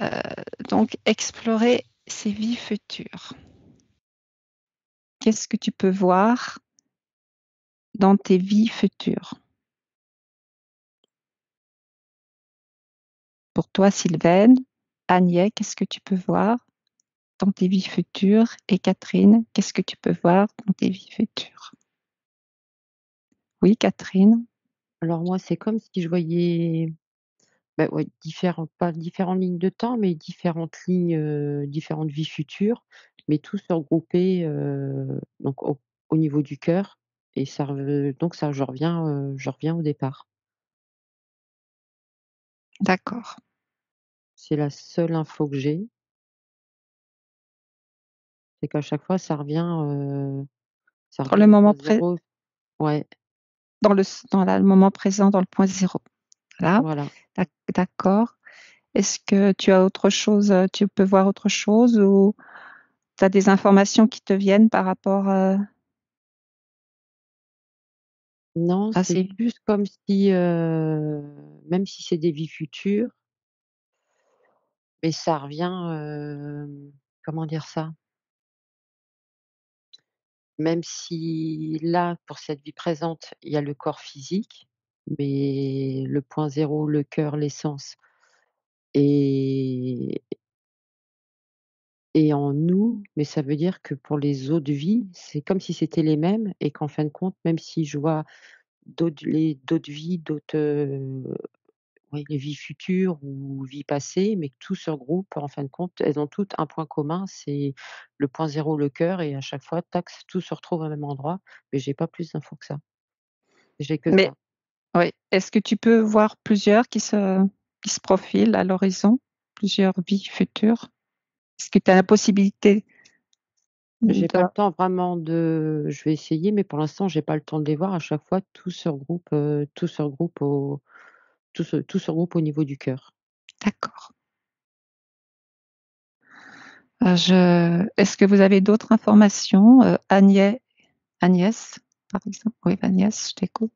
Euh, donc, explorer ses vies futures. Qu'est-ce que tu peux voir dans tes vies futures? Pour toi, Sylvaine, Agnès, qu'est-ce que tu peux voir dans tes vies futures? Et Catherine, qu'est-ce que tu peux voir dans tes vies futures? Oui, Catherine. Alors moi, c'est comme si je voyais ouais, pas différentes lignes de temps, mais différentes lignes, différentes vies futures, mais tout se regrouper donc au niveau du cœur. Et donc ça, je reviens au départ. D'accord. C'est la seule info que j'ai. C'est qu'à chaque fois, ça Dans revient le au moment point zéro. Ouais, le moment présent, dans le point zéro. Voilà. voilà. D'accord. Est-ce que tu as autre chose, tu peux voir autre chose ou tu as des informations qui te viennent par rapport Non, à c'est ces... plus comme si, même si c'est des vies futures, mais ça revient, comment dire ça? Même si là, pour cette vie présente, il y a le corps physique, mais le point zéro, le cœur, l'essence est est en nous, mais ça veut dire que pour les autres vies, c'est comme si c'était les mêmes et qu'en fin de compte, même si je vois d'autres vies, oui, les vies futures ou vies passées, mais que tout se regroupe, en fin de compte, elles ont toutes un point commun, c'est le point zéro, le cœur, et à chaque fois, tac, tout se retrouve au même endroit, mais j'ai pas plus d'infos que ça. J'ai que Mais ça. oui, est-ce que tu peux voir plusieurs qui se profilent à l'horizon, plusieurs vies futures? Est-ce que tu as la possibilité J'ai de... pas le temps vraiment je vais essayer, mais pour l'instant, j'ai pas le temps de les voir. À chaque fois, tout se regroupe au niveau du cœur. D'accord. Est-ce que vous avez d'autres informations? Agnès, par exemple. Oui, Agnès, je t'écoute.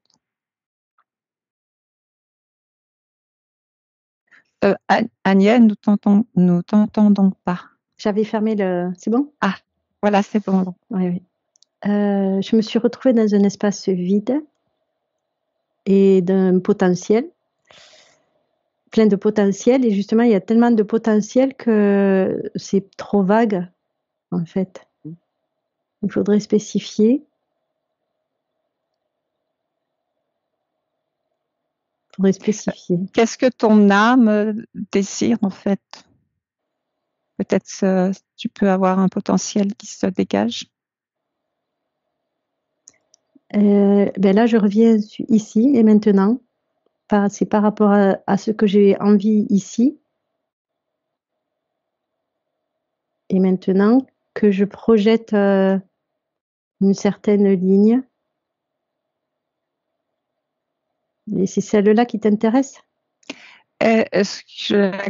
Agnès, nous t'entendons pas. J'avais fermé le... C'est bon? Ah, voilà, c'est bon. Oui, oui. Je me suis retrouvée dans un espace vide et d'un potentiel, plein de potentiel. Et justement, il y a tellement de potentiel que c'est trop vague, en fait. Mmh. Il faudrait spécifier. Qu'est-ce que ton âme désire, en fait? Peut-être tu peux avoir un potentiel qui se dégage. Ben là, je reviens ici et maintenant. C'est par rapport à ce que j'ai envie ici. Et maintenant que je projette une certaine ligne. Et c'est celle-là qui t'intéresse? La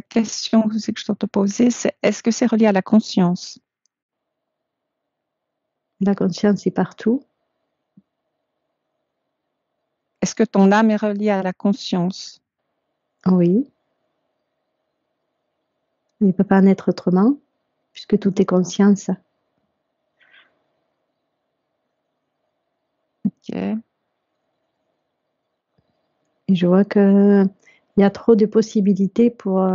question que je dois te poser, c'est est-ce que c'est relié à la conscience? La conscience est partout. Est-ce que ton âme est reliée à la conscience? Oui. Il ne peut pas en être autrement, puisque tout est conscience. Ok. Et je vois qu'il y a trop de possibilités pour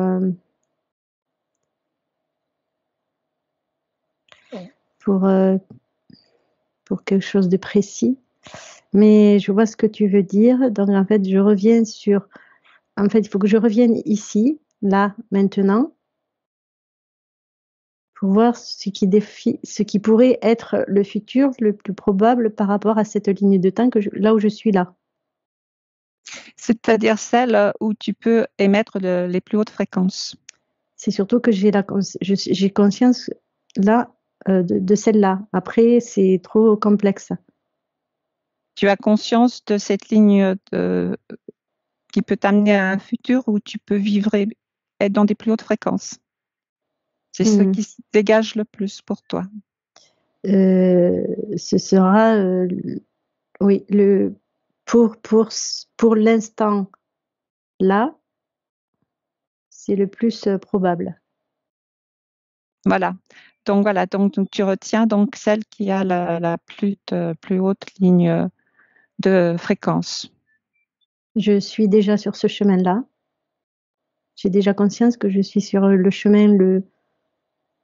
quelque chose de précis. Mais je vois ce que tu veux dire. Donc, en fait, je reviens sur... En fait, il faut que je revienne ici, là, maintenant, pour voir ce qui pourrait être le futur le plus probable par rapport à cette ligne de temps là où je suis là. C'est-à-dire celle où tu peux émettre les plus hautes fréquences. C'est surtout que j'ai conscience là de celle-là. Après, c'est trop complexe. Tu as conscience de cette ligne qui peut t'amener à un futur où tu peux vivre et être dans des plus hautes fréquences. C'est ce qui se dégage le plus pour toi. Ce sera, oui, pour l'instant là, C'est le plus probable. Voilà. Donc tu retiens donc celle qui a la plus haute ligne de fréquence. Je suis déjà sur ce chemin-là. J'ai déjà conscience que je suis sur le chemin,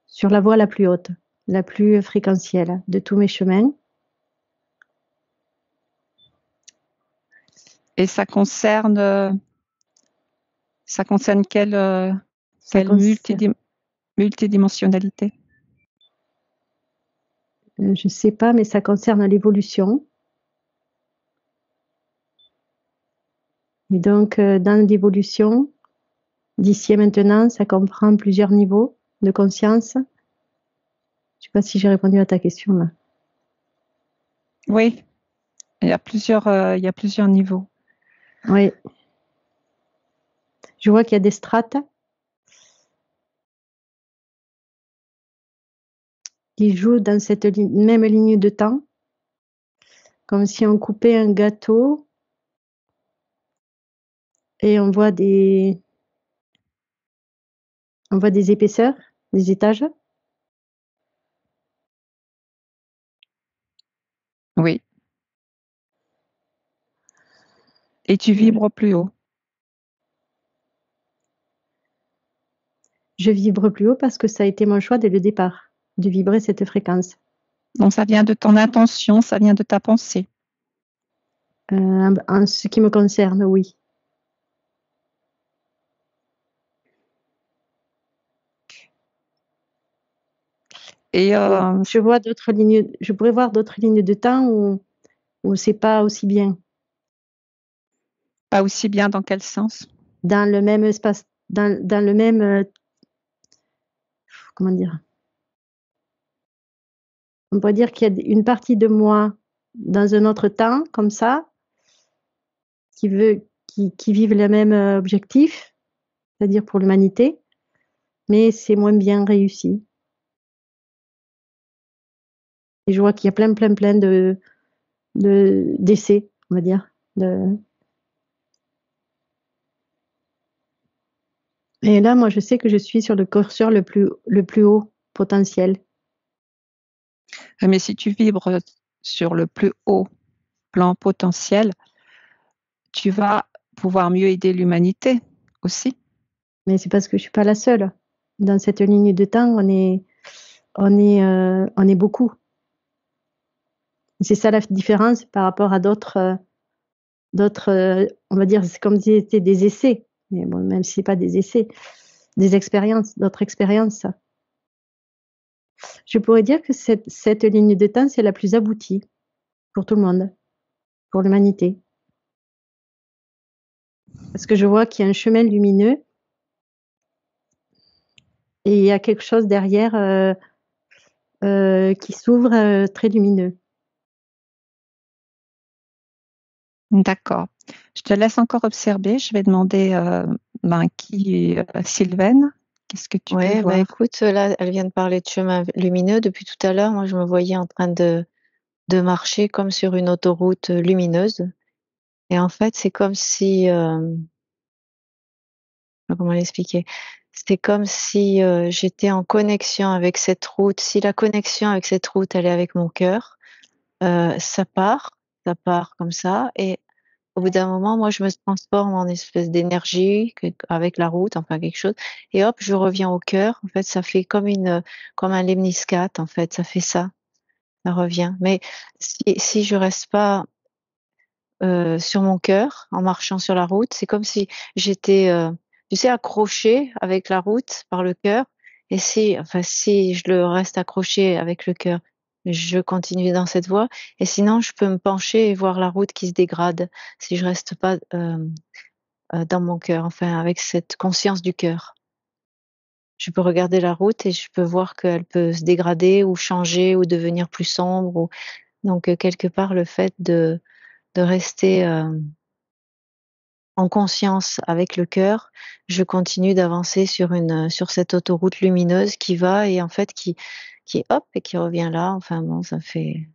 sur la voie la plus haute, la plus fréquentielle de tous mes chemins. Et ça concerne quelle multidimensionnalité? Je ne sais pas, mais ça concerne l'évolution. Et donc, dans l'évolution, d'ici à maintenant, ça comprend plusieurs niveaux de conscience. Je ne sais pas si j'ai répondu à ta question là. Oui, il y a plusieurs niveaux. Oui. Je vois qu'il y a des strates qui jouent dans cette même ligne de temps, comme si on coupait un gâteau et on voit des épaisseurs, des étages. Oui. Et tu vibres plus haut. Je vibre plus haut parce que ça a été mon choix dès le départ, de vibrer cette fréquence. Donc ça vient de ton intention, ça vient de ta pensée. En ce qui me concerne, oui. Et je vois d'autres lignes. Je pourrais voir d'autres lignes de temps où c'est pas aussi bien. Pas aussi bien dans quel sens? Dans le même espace, dans le même. Comment dire? On pourrait dire qu'il y a une partie de moi dans un autre temps, comme ça, qui vive le même objectif, c'est-à-dire pour l'humanité, mais c'est moins bien réussi. Et je vois qu'il y a plein d'essais, on va dire. Et là, moi, je sais que je suis sur le curseur le plus haut potentiel. Mais si tu vibres sur le plus haut plan potentiel, tu vas pouvoir mieux aider l'humanité aussi. Mais c'est parce que je suis pas la seule. Dans cette ligne de temps, on est beaucoup. C'est ça la différence par rapport à d'autres, on va dire, c'est comme si c'était des essais. Mais bon, même si c'est pas des essais, des expériences, d'autres expériences. Je pourrais dire que cette ligne de temps, c'est la plus aboutie pour tout le monde, pour l'humanité. Parce que je vois qu'il y a un chemin lumineux et il y a quelque chose derrière qui s'ouvre très lumineux. D'accord. Je te laisse encore observer. Je vais demander Sylvaine, qu'est-ce que tu peux voir? Écoute, là, elle vient de parler de chemin lumineux. Depuis tout à l'heure, moi, je me voyais en train de marcher comme sur une autoroute lumineuse. Et en fait, c'est comme si, comment l'expliquer? C'est comme si j'étais en connexion avec cette route. Si la connexion avec cette route, elle est avec mon cœur, ça part comme ça. Et au bout d'un moment, moi, je me transforme en espèce d'énergie avec la route, enfin quelque chose. Et hop, je reviens au cœur. En fait, ça fait comme un lemniscate. En fait, ça fait ça. Ça revient. Mais si je reste pas sur mon cœur en marchant sur la route, c'est comme si j'étais, tu sais, accrochée avec la route par le cœur. Et si je le reste accroché avec le cœur, je continue dans cette voie. Et sinon, je peux me pencher et voir la route qui se dégrade si je reste pas dans mon cœur, enfin avec cette conscience du cœur. Je peux regarder la route et je peux voir qu'elle peut se dégrader ou changer ou devenir plus sombre. Donc quelque part, le fait de rester en conscience avec le cœur, je continue d'avancer sur cette autoroute lumineuse qui va et en fait qui hop et qui revient là. Enfin bon, ça fait.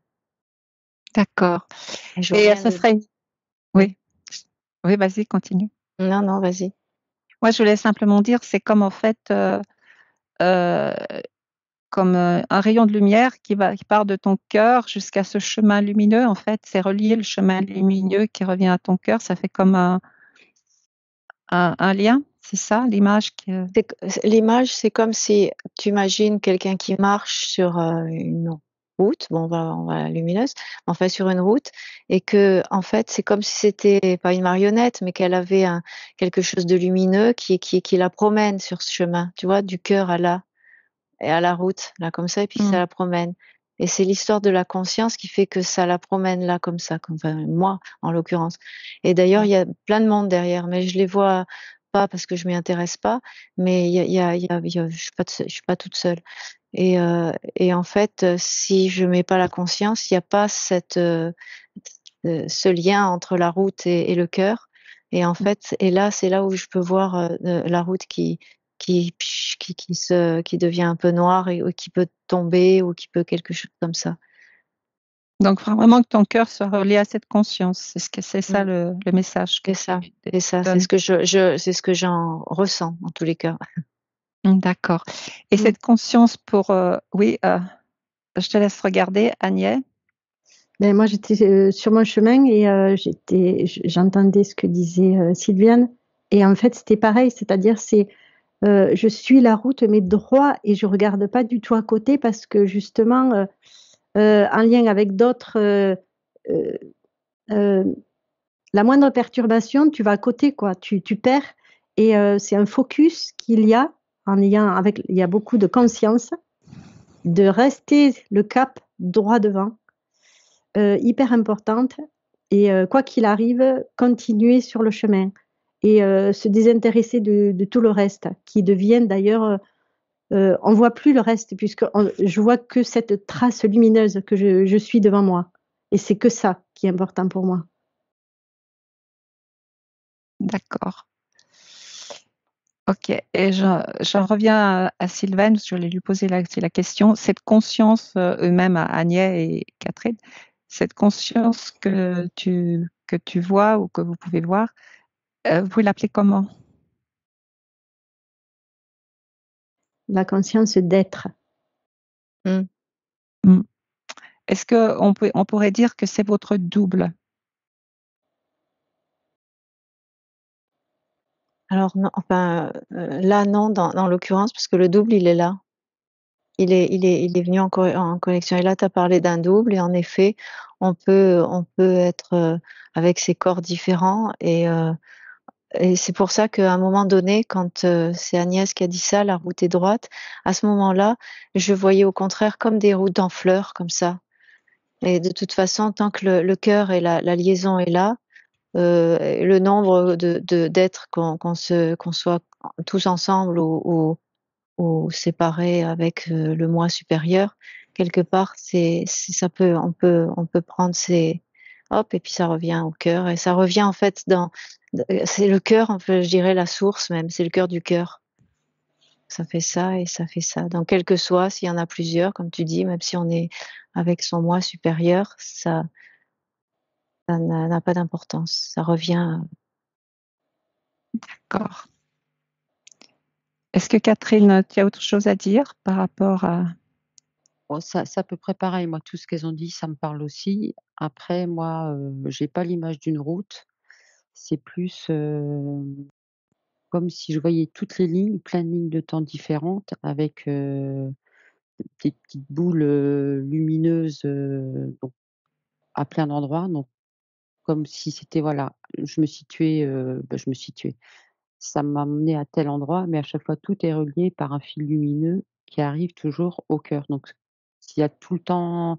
D'accord. Et ça serait. Oui. Oui, vas-y, continue. Non, vas-y. Moi, je voulais simplement dire, c'est comme en fait, comme un rayon de lumière qui part de ton cœur jusqu'à ce chemin lumineux. En fait, c'est relier le chemin lumineux qui revient à ton cœur. Ça fait comme un lien. C'est ça, l'image que... L'image, c'est comme si tu imagines quelqu'un qui marche sur une route, bon, on va à la lumineuse, enfin sur une route, et que en fait, c'est comme si c'était pas une marionnette, mais qu'elle avait quelque chose de lumineux qui la promène sur ce chemin, tu vois, du cœur à là, et à la route, là comme ça, et puis ça la promène. Et c'est l'histoire de la conscience qui fait que ça la promène là comme ça, enfin, moi en l'occurrence. Et d'ailleurs, il y a plein de monde derrière, mais je les vois pas parce que je m'y intéresse pas, mais je suis pas toute seule. Et en fait, si je mets pas la conscience, il y a pas ce lien entre la route et le cœur. Et en fait, là, c'est là où je peux voir la route qui devient un peu noire et qui peut tomber ou qui peut quelque chose comme ça. Donc, vraiment que ton cœur soit relié à cette conscience. C'est ça le message que C'est ça, tu c'est ça. donnes. C'est ce que j'en ressens en tous les cas. D'accord. Et cette conscience oui, je te laisse regarder, Agnès. Ben, moi, j'étais sur mon chemin et j'entendais ce que disait Sylviane. Et en fait, c'était pareil, c'est-à-dire je suis la route, mais droit, et je regarde pas du tout à côté parce que justement, en lien avec d'autres, la moindre perturbation, tu vas à côté, quoi. Tu perds. Et c'est un focus qu'il y a en lien avec, il y a beaucoup de conscience, de rester le cap droit devant, hyper importante. Et quoi qu'il arrive, continuer sur le chemin et se désintéresser de tout le reste, qui devient d'ailleurs, on voit plus le reste puisque je vois que cette trace lumineuse que je suis devant moi. Et c'est que ça qui est important pour moi. D'accord. Ok. Et j'en reviens à Sylvaine, je voulais lui poser la question. Cette conscience, eux-mêmes, à Agnès et Catherine, cette conscience que tu vois ou que vous pouvez voir, vous pouvez l'appeler comment? La conscience d'être. Est-ce qu'on pourrait dire que c'est votre double? Alors non, enfin là non, dans l'occurrence, parce que le double il est là. Il est venu en connexion. Et là, tu as parlé d'un double, et en effet, on peut être avec ses corps différents, et c'est pour ça qu'à un moment donné, quand c'est Agnès qui a dit ça, la route est droite, à ce moment-là, je voyais au contraire comme des routes en fleurs, comme ça. Et de toute façon, tant que le cœur et la liaison est là, le nombre d'êtres qu'on soit tous ensemble ou séparés avec le moi supérieur, quelque part, ça peut, on peut prendre hop, et puis ça revient au cœur, et ça revient en fait c'est le cœur, en fait, je dirais la source même, c'est le cœur du cœur. Ça fait ça et ça fait ça. Donc, quel que soit, s'il y en a plusieurs, comme tu dis, même si on est avec son moi supérieur, ça n'a pas d'importance. Ça revient. D'accord. Est-ce que Catherine, tu as autre chose à dire par rapport à... Bon, c'est à peu près pareil. Moi, tout ce qu'elles ont dit, ça me parle aussi. Après, moi, j'ai pas l'image d'une route. C'est plus comme si je voyais toutes les lignes, plein de lignes de temps différentes, avec des petites boules lumineuses donc, à plein d'endroits. Donc, comme si c'était, voilà, je me situais, je me situais. Ça m'a mené à tel endroit, mais à chaque fois, tout est relié par un fil lumineux qui arrive toujours au cœur. Donc, s'il y a tout le temps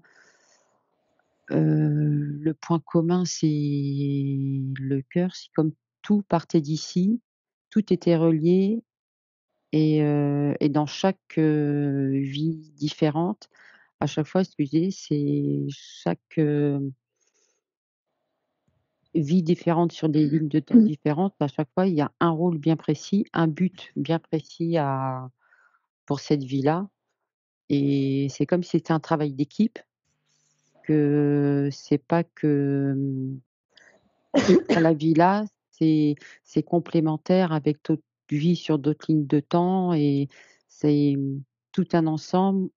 le point commun, c'est le cœur. C'est comme tout partait d'ici, tout était relié, et dans chaque vie différente, à chaque fois, ce que je disais, c'est chaque vie différente sur des lignes de temps différentes. À chaque fois, il y a un rôle bien précis, un but bien précis pour cette vie-là, et c'est comme si c'était un travail d'équipe, que c'est pas que, dans la vie là, c'est complémentaire avec vis sur d'autres lignes de temps et c'est tout un ensemble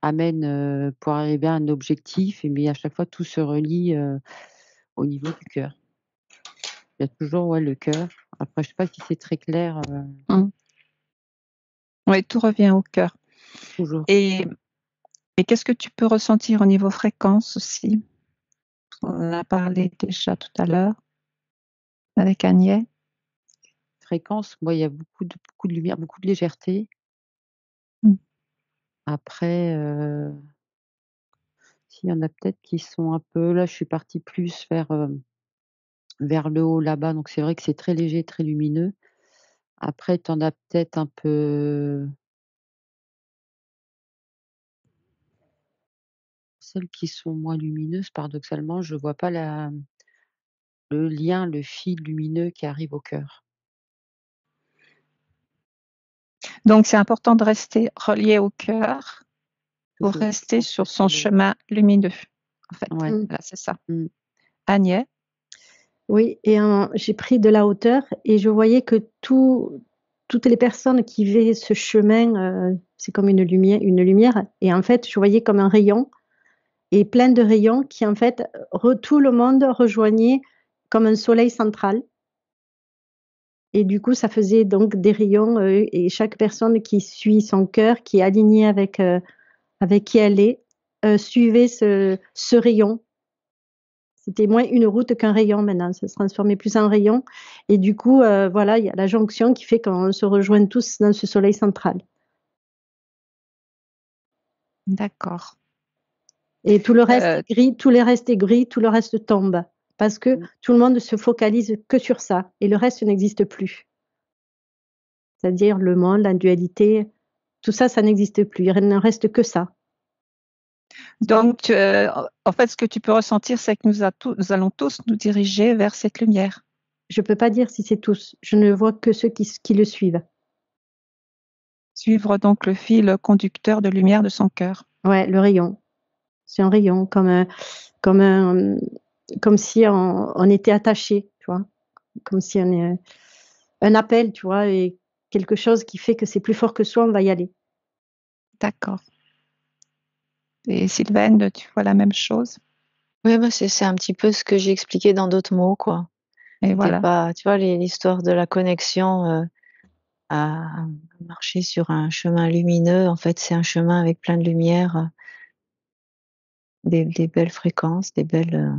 amène, pour arriver à un objectif mais à chaque fois tout se relie, au niveau du cœur. Il y a toujours, ouais, le cœur. Après je sais pas si c'est très clair, Oui, tout revient au cœur. toujours. Et qu'est-ce que tu peux ressentir au niveau fréquence aussi? On en a parlé déjà tout à l'heure avec Agnès. Fréquence, moi il y a beaucoup de lumière, beaucoup de légèreté. Mmh. Après, s'il y en a peut-être qui sont un peu là je suis partie plus vers le haut là-bas, donc c'est vrai que c'est très léger, très lumineux. Après tu en as peut-être un peu celles qui sont moins lumineuses, paradoxalement, je vois pas le lien, le fil lumineux qui arrive au cœur. Donc c'est important de rester relié au cœur pour Toujours rester centré sur son le chemin lumineux, en fait. ouais. Mmh. Voilà, c'est ça. Mmh. Agnès? Oui et j'ai pris de la hauteur et je voyais que toutes les personnes qui vivaient ce chemin, c'est comme une lumière et en fait, je voyais comme un rayon et plein de rayons qui en fait, tout le monde rejoignait comme un soleil central et du coup, ça faisait donc des rayons, et chaque personne qui suit son cœur, qui est alignée avec qui elle est, suivait ce rayon. C'était moins une route qu'un rayon maintenant, ça se transformait plus en rayon et du coup, voilà, il y a la jonction qui fait qu'on se rejoint tous dans ce soleil central. D'accord. Et tout le reste Euh, est gris, tout le reste est gris, tout le reste tombe. Parce que Mmh. tout le monde se focalise que sur ça et le reste n'existe plus. C'est-à-dire le monde, la dualité, tout ça, ça n'existe plus. Il ne reste que ça. donc, en fait, ce que tu peux ressentir, c'est que nous allons tous nous diriger vers cette lumière. Je peux pas dire si c'est tous. Je ne vois que ceux qui le suivent. Suivre donc le fil conducteur de lumière de son cœur. Ouais, le rayon. C'est un rayon comme un comme si on était attaché, tu vois? Comme si on est un appel, tu vois? Et quelque chose qui fait que c'est plus fort que soi, on va y aller. D'accord. Et Sylvaine, tu vois la même chose? Oui, bah, c'est un petit peu ce que j'ai expliqué dans d'autres mots, quoi. Et C'était voilà. pas, tu vois, l'histoire de la connexion à marcher sur un chemin lumineux. En fait, c'est un chemin avec plein de lumière, des belles fréquences, des belles.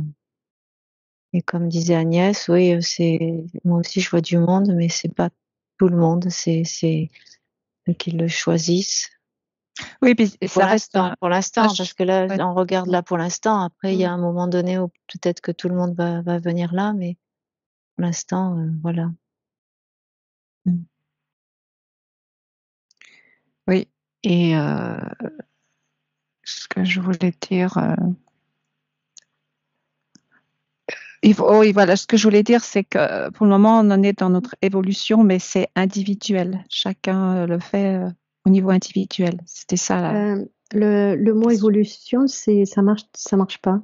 Et comme disait Agnès, oui, c'est moi aussi je vois du monde, mais c'est pas tout le monde, c'est ceux qui le choisissent. Oui, puis Et ça reste un pour l'instant, ch parce que là, ouais. on regarde là pour l'instant. Après, il y a un moment donné où peut-être que tout le monde va venir là, mais pour l'instant, voilà. Mmh. Oui et ce que je voulais dire, oui, voilà, ce que je voulais dire, c'est que pour le moment, on en est dans notre évolution, mais c'est individuel. Chacun, le fait, au niveau individuel. C'était ça la Le mot question. évolution, ça marche pas.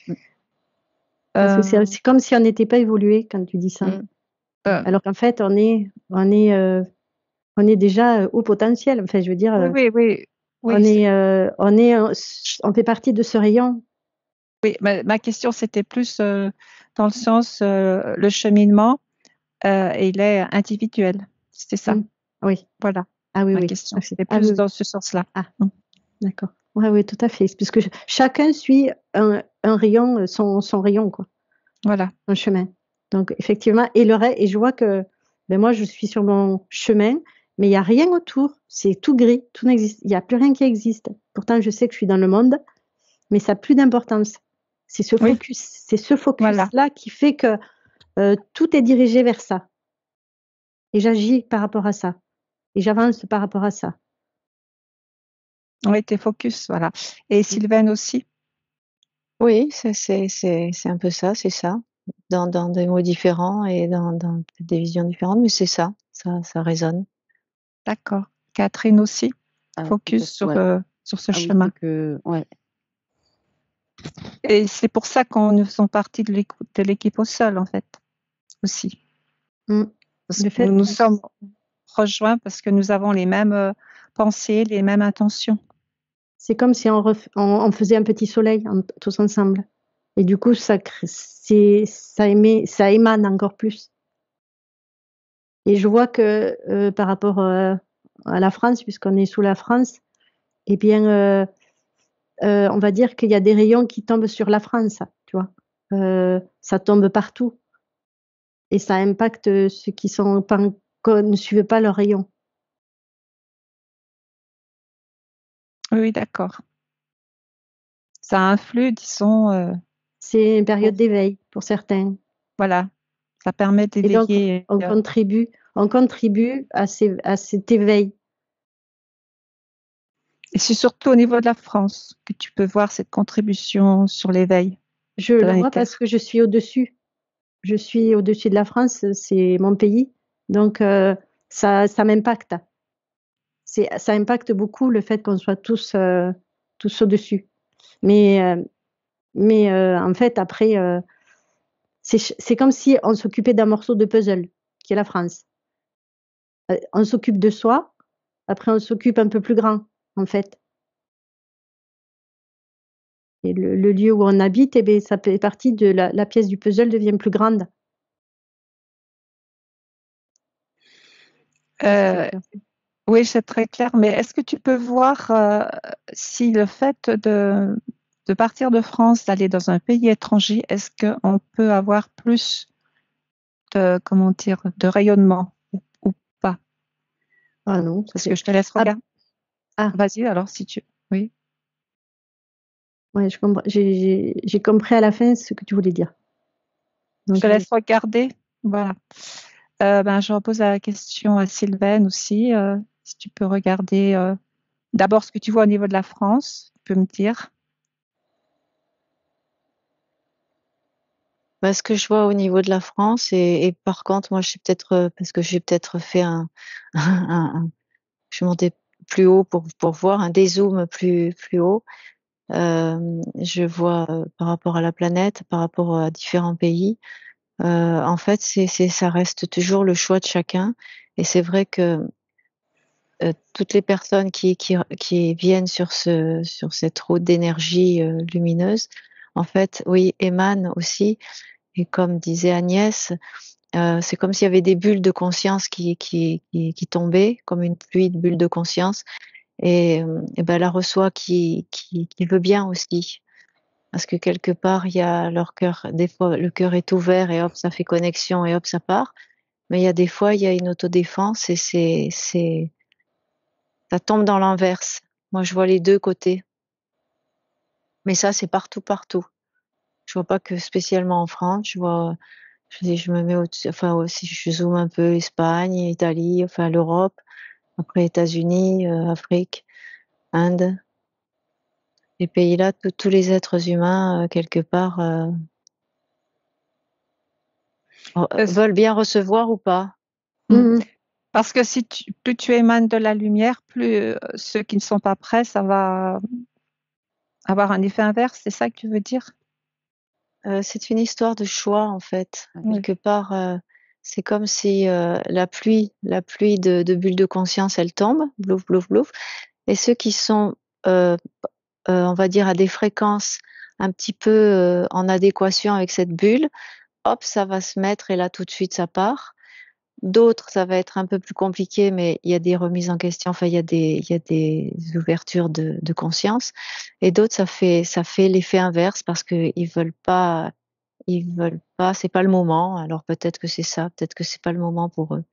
Mmh. Parce que Heu c'est comme si on n'était pas évolué quand tu dis ça. Mmh. Alors qu'en fait, on est déjà, au potentiel. Enfin, je veux dire, oui, oui, oui. Oui, on fait partie de ce rayon. oui, ma question, c'était plus, dans le sens, le cheminement, il est individuel. C'était ça. Mmh. Oui. Voilà, Ah oui, ma oui. question. OK. C'était Ah oui, plus oui. dans ce sens-là. Ah, Mmh. d'accord. Ouais, oui, tout à fait. C'est puisque chacun suit un rayon, son rayon, quoi, Voilà. un chemin. Donc effectivement et je vois que, moi, je suis sur mon chemin, mais il y a rien autour. C'est tout gris, tout n'existe il y a plus rien qui existe. Pourtant, je sais que je suis dans le monde, mais ça a plus d'importance. Oui, C'est ce voilà. focus-là qui fait que, tout est dirigé vers ça et j'agis par rapport à ça et j'avance par rapport à ça. Oui, tu es focus, voilà. Et Mmh. Sylvaine aussi? Oui, c'est un peu ça, c'est ça. Dans des mots différents et dans peut-être des visions différentes, mais c'est ça, ça résonne. D'accord. Catherine aussi? Ah tout à Focus fait, ouais. sur ce Ah oui, c'est chemin. que ouais. Et c'est pour ça qu'on nous faisons partie de l'équipe au sol, en fait, aussi. Mmh. Parce Le que fait nous nous sommes rejoints parce que nous avons les mêmes pensées, les mêmes intentions. c'est comme si on faisait un petit soleil tous ensemble. Et du coup, ça émane encore plus. Et je vois que par rapport à la France, puisqu'on est sous la France, eh bien, on va dire qu'il y a des rayons qui tombent sur la France, tu vois. Ça tombe partout. Et ça impacte ceux qui ne suivent pas leurs rayons. Oui, d'accord. Ça influe, disons, C'est une période d'éveil pour certains. voilà, ça permet Et donc, d'éveiller. on contribue à cet éveil. Et c'est surtout au niveau de la France que tu peux voir cette contribution sur l'éveil Je le vois planétaire. parce que je suis au-dessus. Je suis au-dessus de la France, c'est mon pays. Donc, ça m'impacte. Ça impacte beaucoup le fait qu'on soit tous au-dessus. Mais en fait, après, c'est comme si on s'occupait d'un morceau de puzzle, qui est la France. On s'occupe de soi, après on s'occupe un peu plus grand, en fait. Et le lieu où on habite, eh bien, ça fait partie de la pièce du puzzle devient plus grande. Euh, oui, c'est très clair. Mais est-ce que tu peux voir si le fait de partir de France, d'aller dans un pays étranger, est-ce qu'on peut avoir plus de, comment dire, de rayonnement ou pas? Ah non, ça Est-ce c'est. que je te laisse Ah, regarder? ah, Vas-y, alors, si tu. Oui. ouais, je comprends. J'ai compris à la fin ce que tu voulais dire. Je Donc, te laisse regarder. Voilà. Ben, je repose la question à Sylvaine aussi. Si tu peux regarder d'abord ce que tu vois au niveau de la France, tu peux me dire. Bah, ce que je vois au niveau de la France et par contre, moi, je suis peut-être parce que j'ai peut-être fait je suis montée plus haut pour voir un dézoom plus haut. Je vois par rapport à la planète, par rapport à différents pays. En fait, ça reste toujours le choix de chacun. Et c'est vrai que toutes les personnes qui viennent sur cette route d'énergie lumineuse, en fait, oui, émanent aussi. Et comme disait Agnès, c'est comme s'il y avait des bulles de conscience qui tombaient, comme une pluie de bulles de conscience. Et ben, elle la reçoit qui veut bien aussi. Parce que quelque part, il y a leur cœur. Des fois, le cœur est ouvert et hop, ça fait connexion et hop, ça part. Mais il y a des fois, il y a une autodéfense et ça tombe dans l'inverse. Moi, je vois les deux côtés. Mais ça, c'est partout, partout. Je vois pas que spécialement en France. Je me mets enfin, si je zoome un peu, Espagne, Italie, enfin, l'Europe, après États-Unis, Afrique, Inde. Les pays-là, tous les êtres humains, quelque part, Euh, veulent bien recevoir ou pas. mhm. Parce que si plus tu émanes de la lumière, plus ceux qui ne sont pas prêts, ça va avoir un effet inverse. C'est ça que tu veux dire? C'est une histoire de choix, en fait. Oui. Quelque part, c'est comme si la pluie de bulles de conscience, elle tombe, blouf, blouf, blouf. Et ceux qui sont, on va dire, à des fréquences un petit peu en adéquation avec cette bulle, hop, ça va se mettre et là, tout de suite, ça part. D'autres, ça va être un peu plus compliqué, mais il y a des remises en question, enfin, il y a des ouvertures de conscience. Et d'autres, ça fait l'effet inverse parce qu'ils veulent pas, c'est pas le moment. Alors peut-être que c'est ça, peut-être que c'est pas le moment pour eux.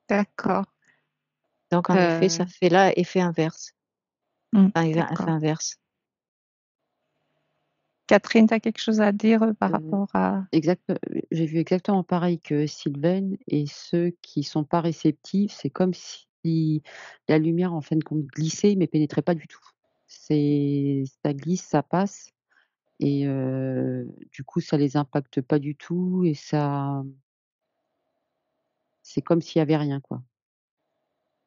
D'accord. Donc en effet, ça fait là effet inverse. Enfin, effet D'accord. inverse. Catherine, tu as quelque chose à dire par Euh, rapport à... J'ai vu exactement pareil que Sylvaine et ceux qui sont pas réceptifs, c'est comme si la lumière en fin de compte glissait mais pénétrait pas du tout. Ça glisse, ça passe et du coup ça les impacte pas du tout et c'est comme s'il y avait rien quoi.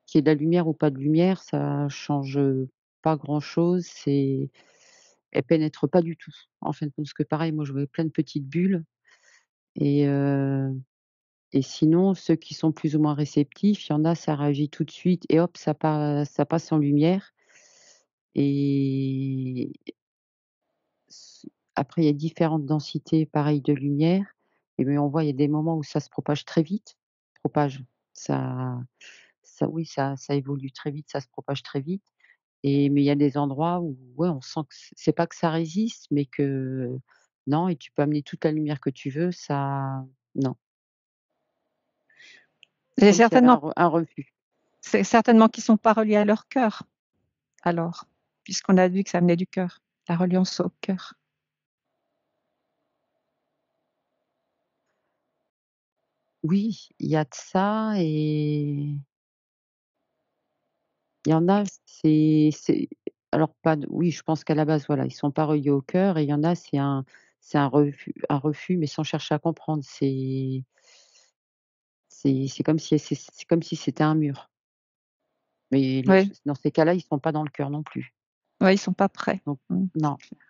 Qu'il y ait de la lumière ou pas de lumière, ça change pas grand-chose, elle pénètre pas du tout. En fin de compte, parce que pareil, moi je voyais plein de petites bulles et Et sinon, ceux qui sont plus ou moins réceptifs, il y en a, ça réagit tout de suite et hop, ça passe en lumière et après, il y a différentes densités, pareil, de lumière mais on voit, il y a des moments où ça se propage très vite. Propage, ça oui, ça évolue très vite, ça se propage très vite mais il y a des endroits où, ouais, on sent que c'est pas que ça résiste, mais que non et tu peux amener toute la lumière que tu veux, ça non. C'est Comme s'il y avait certainement, un refus. c'est certainement qu'ils sont pas reliés à leur cœur, alors, puisqu'on a vu que ça venait du cœur, la reliance au cœur. Oui, il y a de ça et il y en a, c'est alors pas de oui, je pense qu'à la base, voilà, ils sont pas reliés au cœur et il y en a, c'est un refus, mais sans chercher à comprendre. C'est comme si c'est comme si c'était un mur. Mais les Oui, dans ces cas-là, ils sont pas dans le cœur non plus. ouais, ils sont pas prêts. Donc C'est non. clair.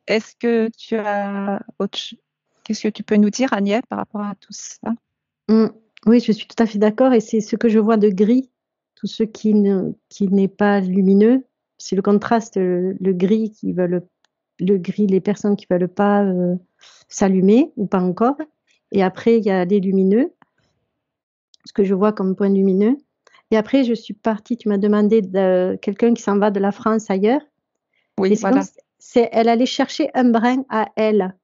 Est-ce que tu as qu'est-ce que tu peux nous dire, Agnès, par rapport à tout ça? Mmh. Oui, je suis tout à fait d'accord et c'est ce que je vois de gris, tout ce qui n'est pas lumineux. C'est le contraste, le gris les personnes qui veulent pas, s'allumer ou pas encore et après il y a les lumineux, ce que je vois comme point lumineux et après je suis partie, tu m'as demandé de quelqu'un qui s'en va de la France ailleurs et Oui, c'est comme voilà. elle allait chercher un brin à elle,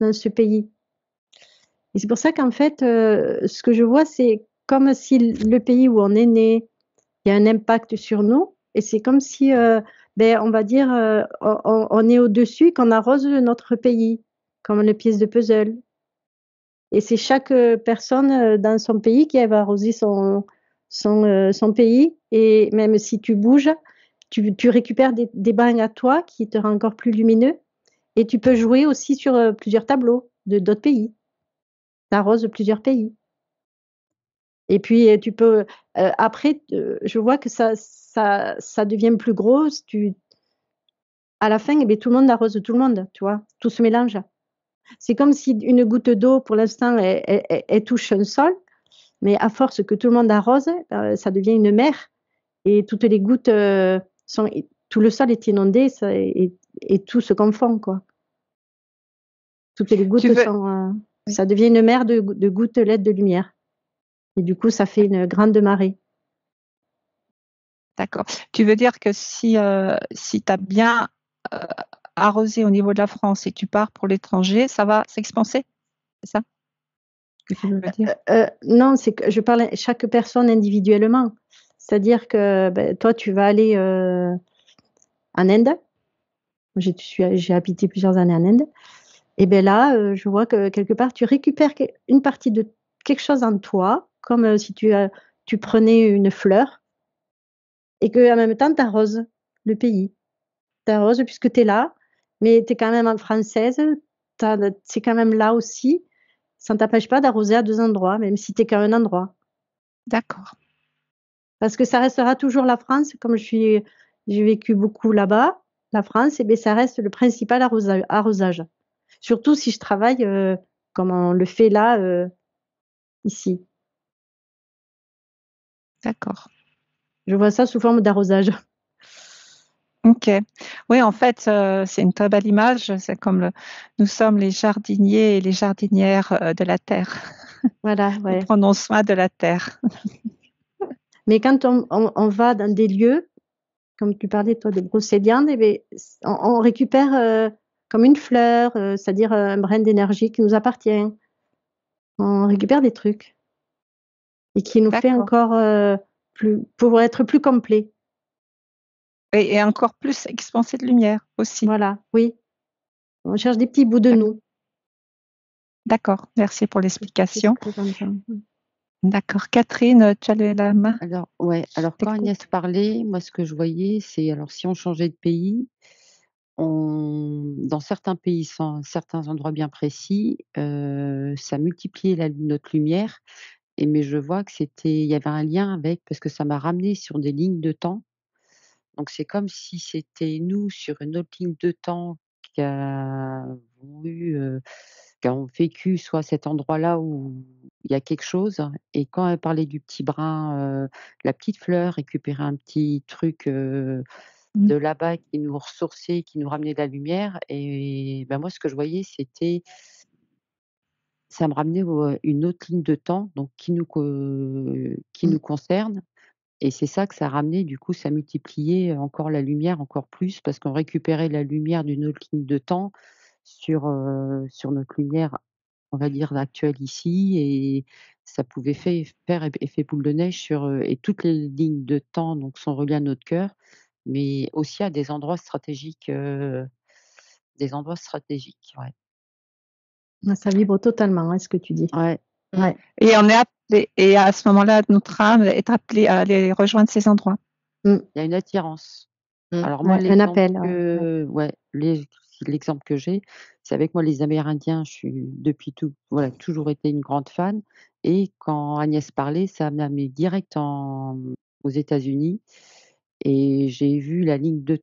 dans ce pays. Et c'est pour ça qu'en fait, ce que je vois, c'est comme si le pays où on est né, il y a un impact sur nous et c'est comme si, on va dire, on est au-dessus, qu'on arrose notre pays, comme une pièce de puzzle. Et c'est chaque personne dans son pays qui va arroser son pays. Et même si tu bouges, tu récupères des brins à toi qui te rend encore plus lumineux. Et tu peux jouer aussi sur plusieurs tableaux d'autres pays. Tu arroses plusieurs pays. Et puis tu peux après, je vois que ça devient plus gros. À la fin, eh bien, tout le monde arrose tout le monde, tu vois, tout se mélange. C'est comme si une goutte d'eau, pour l'instant, elle touche un sol, mais à force que tout le monde arrose, ça devient une mer et toutes les gouttes tout le sol est inondé et tout se confond, quoi. Toutes les Tu gouttes veux, sont, oui, ça devient une mer de gouttelettes de lumière. Et du coup, ça fait une grande marée. d'accord. Tu veux dire que si tu as bien euh, arrosé au niveau de la France et tu pars pour l'étranger, ça va s'expanser? C'est ça que tu veux dire? Non, c'est que je parle chaque personne individuellement. C'est-à-dire que toi, tu vas aller en Inde. J'ai habité plusieurs années en Inde. Et bien là, je vois que quelque part, tu récupères une partie de quelque chose en toi, comme si tu prenais une fleur et qu'en même temps, tu arroses le pays. Tu arroses puisque tu es là, mais tu es quand même en française, c'est quand même là aussi. Ça ne t'empêche pas d'arroser à deux endroits, même si tu es qu'à un endroit. D'accord. Parce que ça restera toujours la France, comme j'ai vécu beaucoup là-bas, la France, et bien ça reste le principal arrosage. Surtout si je travaille comme on le fait là, ici. D'accord. Je vois ça sous forme d'arrosage. Ok. Oui, en fait, c'est une très belle image. C'est comme nous sommes les jardiniers et les jardinières de la terre. Voilà, Nous ouais. prenons soin de la terre. Mais quand on va dans des lieux, comme tu parlais toi de brocéliande, eh bien, on récupère comme une fleur, c'est-à-dire un brin d'énergie qui nous appartient. On récupère des trucs et qui nous fait D'accord. encore pour être plus complet. Et encore plus expansé de lumière aussi. Voilà, oui. On cherche des petits bouts de nous. D'accord. Merci pour C'est ce l'explication. que j'entends. D'accord. Catherine, tu as la main? Alors ouais, alors quand T'écoute. Agnès parlait, moi ce que je voyais, c'est alors si on changeait de pays, dans certains pays, sans certains endroits bien précis, ça multipliait notre lumière mais je vois que il y avait un lien avec parce que ça m'a ramené sur des lignes de temps. Donc c'est comme si c'était nous sur une autre ligne de temps qui avons eu, qui ont vécu soit à cet endroit-là où il y a quelque chose, et quand elle parlait du petit brin, la petite fleur, récupérer un petit truc, de là-bas qui nous ressourçait, qui nous ramenait de la lumière, et ben, moi ce que je voyais c'était ça me ramenait une autre ligne de temps, donc qui nous concerne, et c'est ça que ça ramenait, du coup ça multipliait encore la lumière encore plus parce qu'on récupérait la lumière d'une autre ligne de temps sur notre lumière, on va dire actuelle ici, et ça pouvait faire effet boule de neige et toutes les lignes de temps donc sont reliées à notre cœur, mais aussi à des endroits stratégiques, ouais. Ça vibre totalement, ce que tu dis. Ouais. Ouais. Et on est appelé, et à ce moment-là, notre âme est appelée à aller rejoindre ces endroits. Il y a une attirance. Alors moi, Ouais, un appel. l'exemple que j'ai, c'est avec moi les Amérindiens. Je suis depuis toujours été une grande fan, et quand Agnès parlait, ça m'a amené direct aux États-Unis, et j'ai vu une ligne de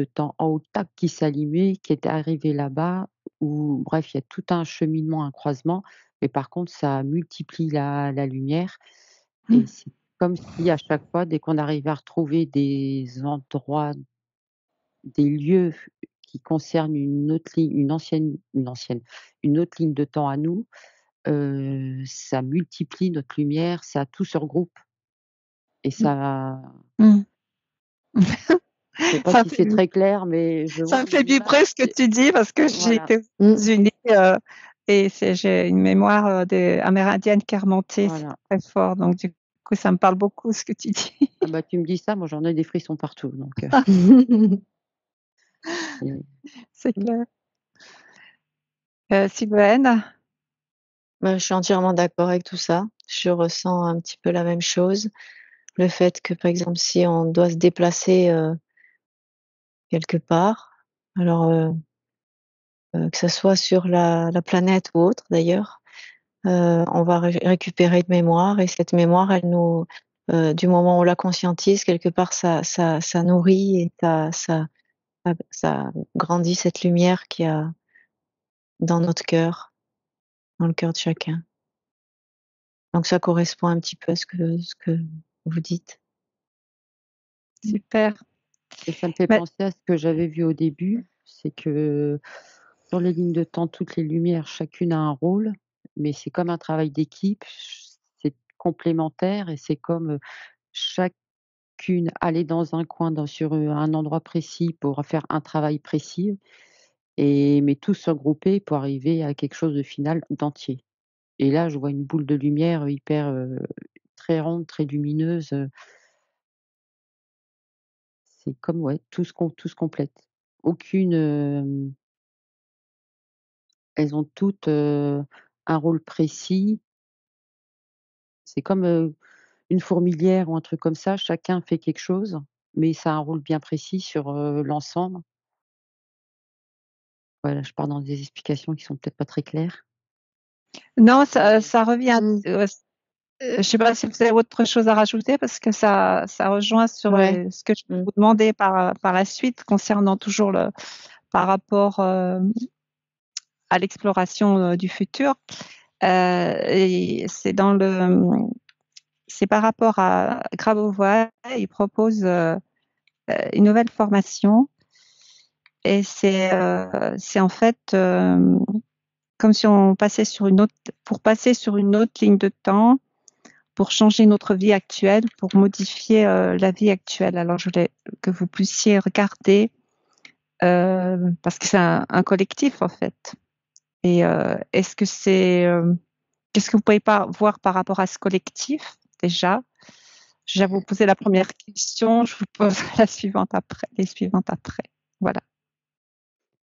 temps en haut, tac, qui s'allumait, qui était arrivée là-bas, où bref, il y a tout un cheminement, un croisement, mais par contre ça multiplie la lumière, et c'est comme si à chaque fois, dès qu'on arrivait à retrouver des endroits, des lieux qui concernent une autre ligne, une autre ligne de temps à nous, ça multiplie notre lumière, ça tout se regroupe, et ça je sais pas Ça si fait c'est très clair, mais je Ça vois me fait l'image, vibrer ce que tu dis parce que j'ai voilà, été aux États-Unis, et j'ai une mémoire des amérindienne qui est remontée, c'est voilà. très fort. Donc du coup, ça me parle beaucoup ce que tu dis. Ah bah, tu me dis ça, moi j'en ai des frissons partout, donc c'est C'est clair. Sylvaine? Je suis entièrement d'accord avec tout ça. Je ressens un petit peu la même chose. Le fait que, par exemple, si on doit se déplacer, quelque part, alors, que ça soit sur la planète ou autre d'ailleurs, on va récupérer une mémoire, et cette mémoire, elle nous, du moment où on la conscientise, quelque part ça nourrit, et ça grandit cette lumière qu'il y a dans notre cœur, dans le cœur de chacun. Donc ça correspond un petit peu à ce que vous dites. Super. et ça me fait Mais penser à ce que j'avais vu au début, c'est que sur les lignes de temps, toutes les lumières, chacune a un rôle, mais c'est comme un travail d'équipe, c'est complémentaire, et c'est comme, chacune aller dans un coin, sur, un endroit précis pour faire un travail précis, mais tous se regrouper pour arriver à quelque chose de final, d'entier. Et là, je vois une boule de lumière hyper, très ronde, très lumineuse, c'est comme ouais, tout se complète. Aucune, elles ont toutes, un rôle précis. C'est comme, une fourmilière ou un truc comme ça, chacun fait quelque chose, mais ça a un rôle bien précis sur, l'ensemble. Voilà, je pars dans des explications qui sont peut-être pas très claires. non, ça revient. Mmh. Je sais pas si vous avez autre chose à rajouter parce que ça rejoint sur Ouais. ce que je vais vous demander par la suite concernant toujours par rapport à l'exploration du futur. Et c'est par rapport à Grabovoi, il propose une nouvelle formation, et c'est en fait comme si on passait pour passer sur une autre ligne de temps, pour changer notre vie actuelle, pour modifier la vie actuelle. Alors je voulais que vous puissiez regarder parce que c'est un collectif en fait. Et qu'est-ce que vous pouvez pas voir par rapport à ce collectif déjà? Je vais vous poser la première question, je vous pose les suivantes après. Voilà.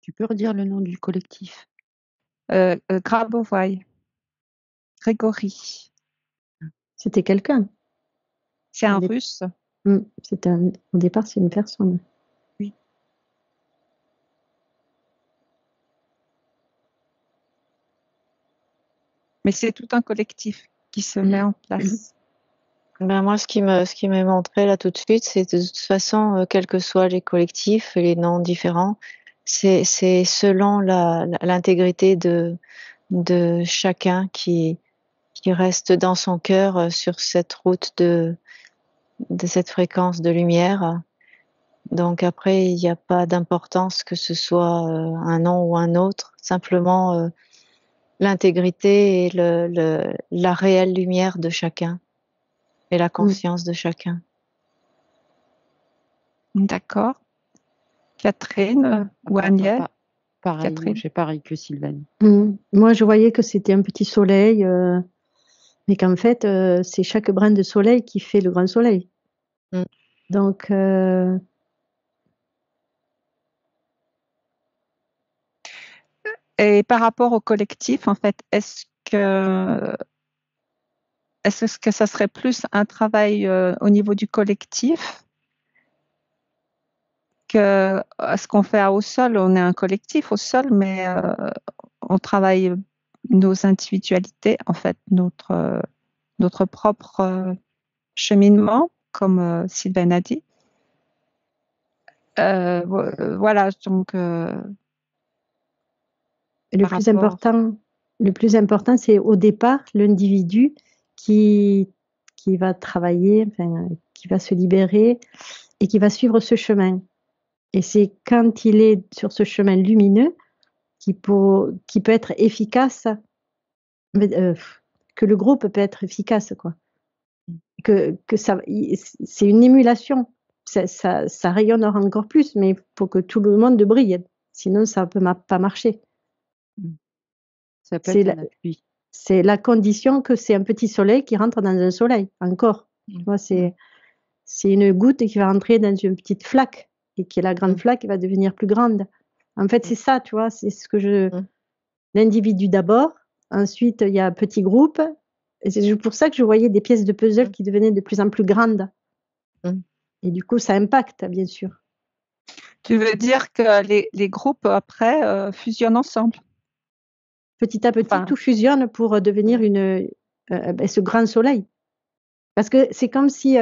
Tu peux redire le nom du collectif? Grabovoi, Grégory, C'était quelqu'un. c'est un Au dé- Russe. Au départ, c'est une personne. Oui. Mais c'est tout un collectif qui se met en place. Moi, ce qui m'est montré là tout de suite, c'est de toute façon, quels que soient les collectifs et les noms différents, c'est selon l'intégrité de chacun qui reste dans son cœur sur cette route de cette fréquence de lumière. Donc après, il n'y a pas d'importance que ce soit un nom ou un autre, simplement l'intégrité et la réelle lumière de chacun et la conscience de chacun. D'accord. Catherine ou Agnès? Pareil, Catherine. j'ai pareil que Sylvaine. Moi, je voyais que c'était un petit soleil, mais qu'en fait, c'est chaque brin de soleil qui fait le grand soleil. Donc, et par rapport au collectif, en fait, est-ce que ça serait plus un travail au niveau du collectif que ce qu'on fait au sol? On est un collectif au sol, mais on travaille nos individualités, en fait, notre propre cheminement, comme Sylvain a dit. Voilà, donc. Le plus important, c'est au départ l'individu qui va travailler, enfin, qui va se libérer et qui va suivre ce chemin. Et c'est quand il est sur ce chemin lumineux qui peut être efficace, que le groupe peut être efficace, quoi. Que ça, c'est une émulation. Ça rayonnera encore plus, mais il faut que tout le monde brille. Sinon, ça ne peut pas marcher. Ça peut être un appui. C'est la condition que c'est un petit soleil qui rentre dans un soleil, encore. Tu vois, c'est une goutte qui va rentrer dans une petite flaque et qui est la grande flaque qui va devenir plus grande. En fait, c'est ça, tu vois, c'est ce que l'individu d'abord, ensuite il y a un petit groupe, et c'est pour ça que je voyais des pièces de puzzle qui devenaient de plus en plus grandes. Et du coup, ça impacte, bien sûr. Tu veux dire que les groupes, après, fusionnent ensemble? Petit à petit, tout fusionne pour devenir ce grand soleil. Parce que c'est comme si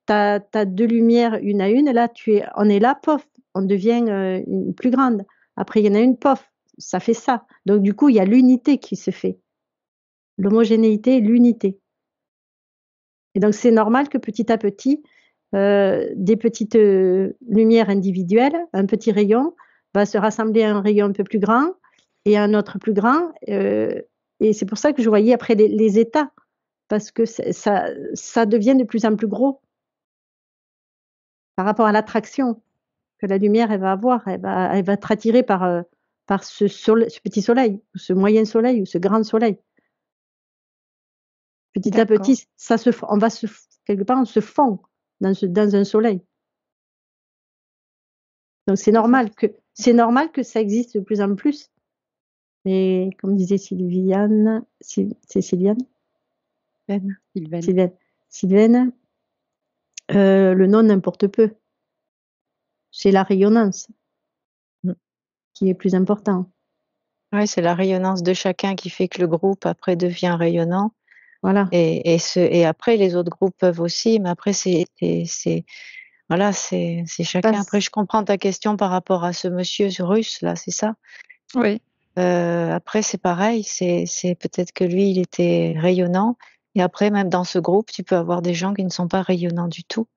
tu as deux lumières une à une, et là, on est là, pof, on devient une plus grande. Après, il y en a une, pof, ça fait ça. Donc, du coup, il y a l'unité qui se fait. L'homogénéité, l'unité. Et donc, c'est normal que petit à petit, des petites lumières individuelles, un petit rayon, va se rassembler à un rayon un peu plus grand et à un autre plus grand. Et c'est pour ça que je voyais après les états, parce que ça devient de plus en plus gros par rapport à l'attraction que la lumière elle va avoir. Elle va être attirée par ce petit soleil, ou ce moyen soleil, ou ce grand soleil. Petit à petit, quelque part, on se fond dans un soleil. Donc c'est normal que ça existe de plus en plus. Mais comme disait Sylviane, c'est Sylviane? Sylvaine, le nom n'importe peu. C'est la rayonnance qui est plus important. Oui, c'est la rayonnance de chacun qui fait que le groupe après devient rayonnant. Voilà. Et après, les autres groupes peuvent aussi, mais après, c'est chacun. Après, je comprends ta question par rapport à ce monsieur russe, là, c'est ça? Oui. Après, c'est pareil, c'est peut-être que lui, il était rayonnant. Et après, même dans ce groupe, tu peux avoir des gens qui ne sont pas rayonnants du tout.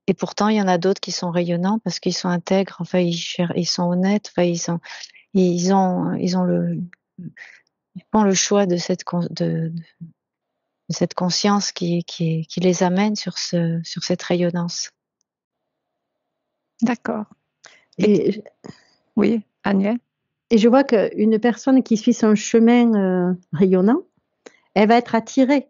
Et pourtant, il y en a d'autres qui sont rayonnants parce qu'ils sont intègres, enfin, ils sont honnêtes, enfin, ils font le choix de cette conscience qui les amène sur cette rayonnance. D'accord. Et oui, Agnès. Et je vois qu'une personne qui suit son chemin rayonnant, elle va être attirée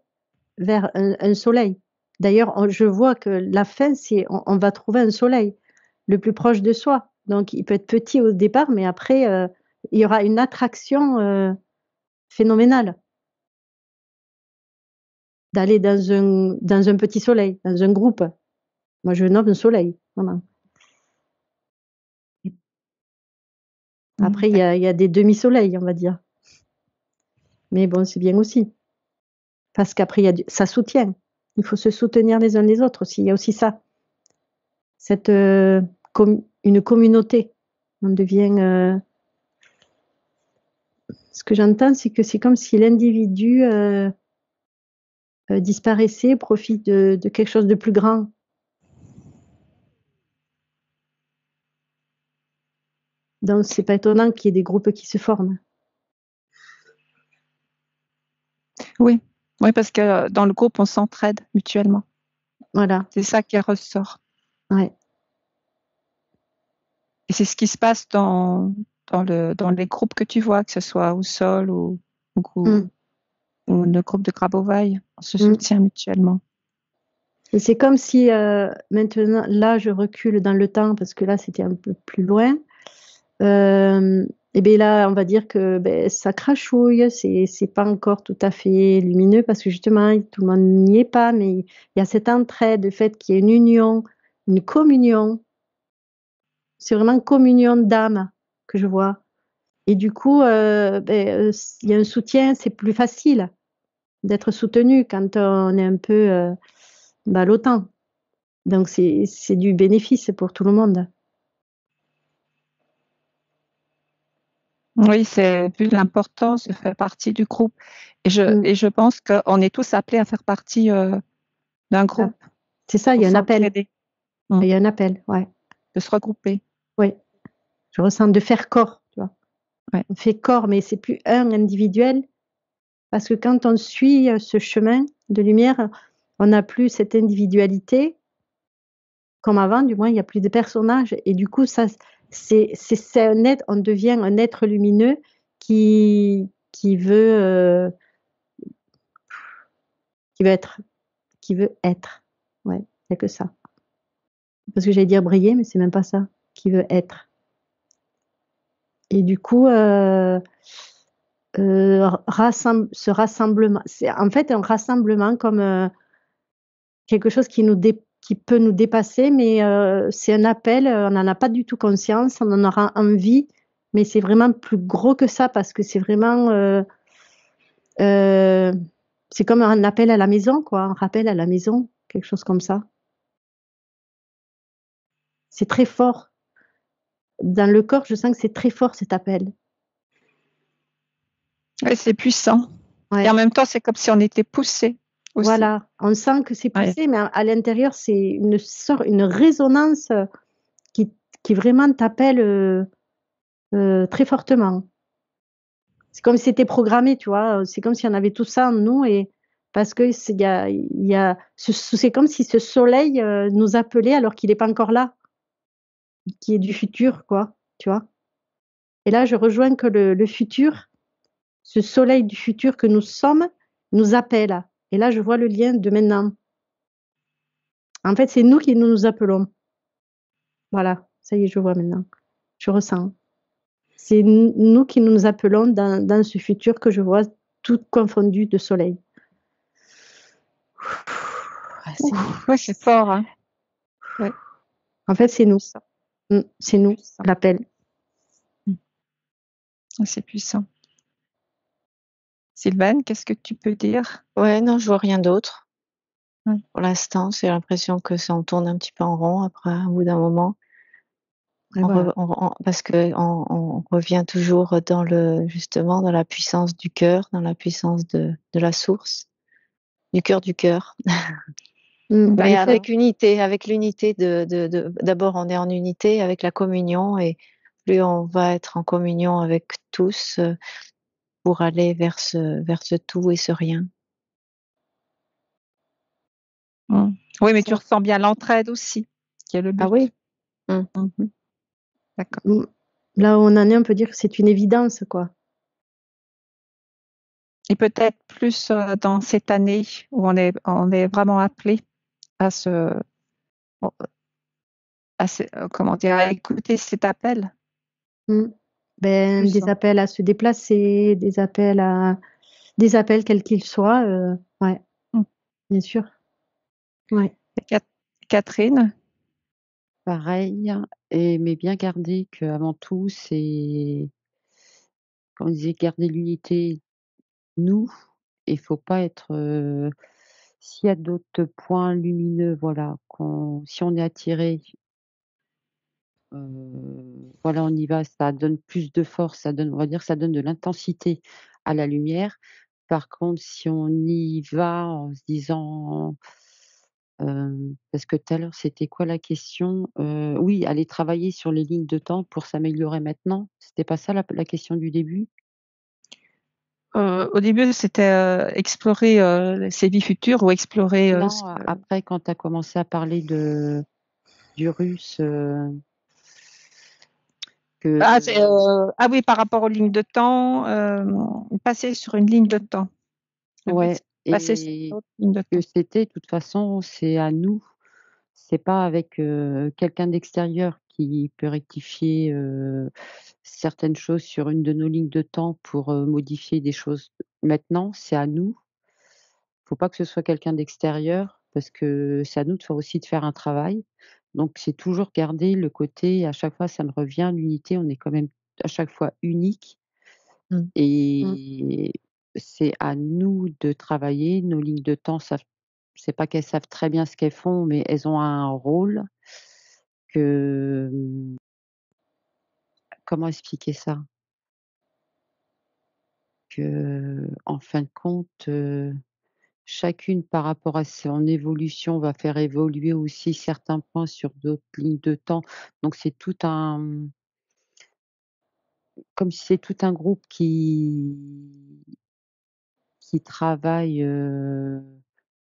vers un soleil. D'ailleurs, je vois que la fin, c'est on va trouver un soleil le plus proche de soi. Donc, il peut être petit au départ, mais après, il y aura une attraction phénoménale d'aller dans un petit soleil, dans un groupe. Moi, je nomme un soleil, vraiment. Après, il y a des demi-soleils, on va dire. Mais bon, c'est bien aussi. Parce qu'après, ça soutient. Il faut se soutenir les uns les autres aussi. Il y a aussi ça. Une communauté. On devient... Ce que j'entends, c'est que c'est comme si l'individu disparaissait au profit de quelque chose de plus grand. Donc, c'est pas étonnant qu'il y ait des groupes qui se forment. Oui, oui, parce que dans le groupe, on s'entraide mutuellement. Voilà. C'est ça qui ressort. Ouais. Et c'est ce qui se passe dans les groupes que tu vois, que ce soit au sol ou le groupe de Grabovoi. On se soutient mutuellement. Et c'est comme si maintenant, là, je recule dans le temps parce que là, c'était un peu plus loin. Et bien là, on va dire que ça crachouille, c'est pas encore tout à fait lumineux parce que justement, tout le monde n'y est pas, mais il y a cette entraide, le fait qu'il y ait une union, une communion. C'est vraiment une communion d'âme que je vois. Et du coup, il y a un soutien, c'est plus facile d'être soutenu quand on est un peu ballottant. Donc, c'est du bénéfice pour tout le monde. Oui, vu l'importance de faire partie du groupe. Et je pense qu'on est tous appelés à faire partie d'un groupe. C'est ça, il y a un appel. Il y a un appel, ouais. De se regrouper. Oui. Je ressens de faire corps, tu vois. Ouais. On fait corps, mais c'est plus un individuel. Parce que quand on suit ce chemin de lumière, on n'a plus cette individualité. Comme avant, du moins, il n'y a plus de personnages. Et du coup, ça, c'est un être, on devient un être lumineux qui veut être. Ouais, il n'y a que ça. Parce que j'allais dire briller, mais c'est même pas ça. Qui veut être. Et du coup, ce rassemblement, c'est en fait un rassemblement comme quelque chose qui peut nous dépasser, mais c'est un appel, on n'en a pas du tout conscience, on en aura envie, mais c'est vraiment plus gros que ça parce que c'est vraiment, c'est comme un appel à la maison, quoi, un rappel à la maison, quelque chose comme ça. C'est très fort. Dans le corps, je sens que c'est très fort cet appel. Oui, c'est puissant. Ouais. Et en même temps, c'est comme si on était poussé aussi. Voilà, on sent que c'est poussé, mais à l'intérieur, c'est une résonance qui vraiment t'appelle très fortement. C'est comme si c'était programmé, tu vois. C'est comme si on avait tout ça en nous et parce que c'est comme si ce soleil nous appelait alors qu'il n'est pas encore là, qui est du futur, quoi, tu vois. Et là, je rejoins que le futur, ce soleil du futur que nous sommes, nous appelle. Et là, je vois le lien de maintenant. En fait, c'est nous qui nous appelons. Voilà, ça y est, je vois maintenant. Je ressens. C'est nous qui nous appelons dans ce futur que je vois tout confondu de soleil. Ouais, c'est fort. Hein. Ouais. En fait, c'est nous. C'est nous, l'appel. C'est puissant. Sylvaine, qu'est-ce que tu peux dire? Ouais, non, je vois rien d'autre. Pour l'instant, j'ai l'impression que ça en tourne un petit peu en rond après, au bout d'un moment. Parce que on revient toujours justement dans la puissance du cœur, dans la puissance de la source, du cœur. Mais avec l'unité d'abord on est en unité avec la communion et plus on va être en communion avec tous pour aller vers ce tout et ce rien. Oui, mais tu ressens bien l'entraide aussi, qui est le but. Ah oui. D'accord. Là où on en est, on peut dire que c'est une évidence, quoi. Et peut-être plus dans cette année où on est vraiment appelé à à écouter cet appel. Des appels à se déplacer, des appels quels qu'ils soient, ouais, bien sûr. Ouais. Catherine? Pareil, mais bien garder qu'avant tout, c'est, comme on disait, garder l'unité, nous, et faut pas être, s'il y a d'autres points lumineux, voilà, si on est attiré voilà, on y va, ça donne plus de force, on va dire, ça donne de l'intensité à la lumière. Par contre, si on y va en se disant, parce que tout à l'heure, c'était quoi la question? Oui, aller travailler sur les lignes de temps pour s'améliorer maintenant? C'était pas ça la question du début? Au début, c'était explorer ses vies futures ou explorer. Non, après, quand tu as commencé à parler du russe, que Ah oui, par rapport aux lignes de temps, passer sur une ligne de temps. Le but, ouais, c'est de passer sur une et autre ligne de temps. que c'était, de toute façon, c'est à nous. C'est pas avec, quelqu'un d'extérieur qui peut rectifier, certaines choses sur une de nos lignes de temps pour, modifier des choses maintenant, c'est à nous. Faut pas que ce soit quelqu'un d'extérieur parce que c'est à nous de faire aussi de faire un travail. Donc c'est toujours garder le côté à chaque fois ça me revient, l'unité, on est quand même à chaque fois unique Mmh. Mmh. et c'est à nous de travailler. Nos lignes de temps savent c'est pas qu'elles savent très bien ce qu'elles font, mais elles ont un rôle que, comment expliquer ça? En fin de compte, chacune par rapport à son évolution va faire évoluer aussi certains points sur d'autres lignes de temps. Donc c'est tout un, comme si c'est tout un groupe qui travaille,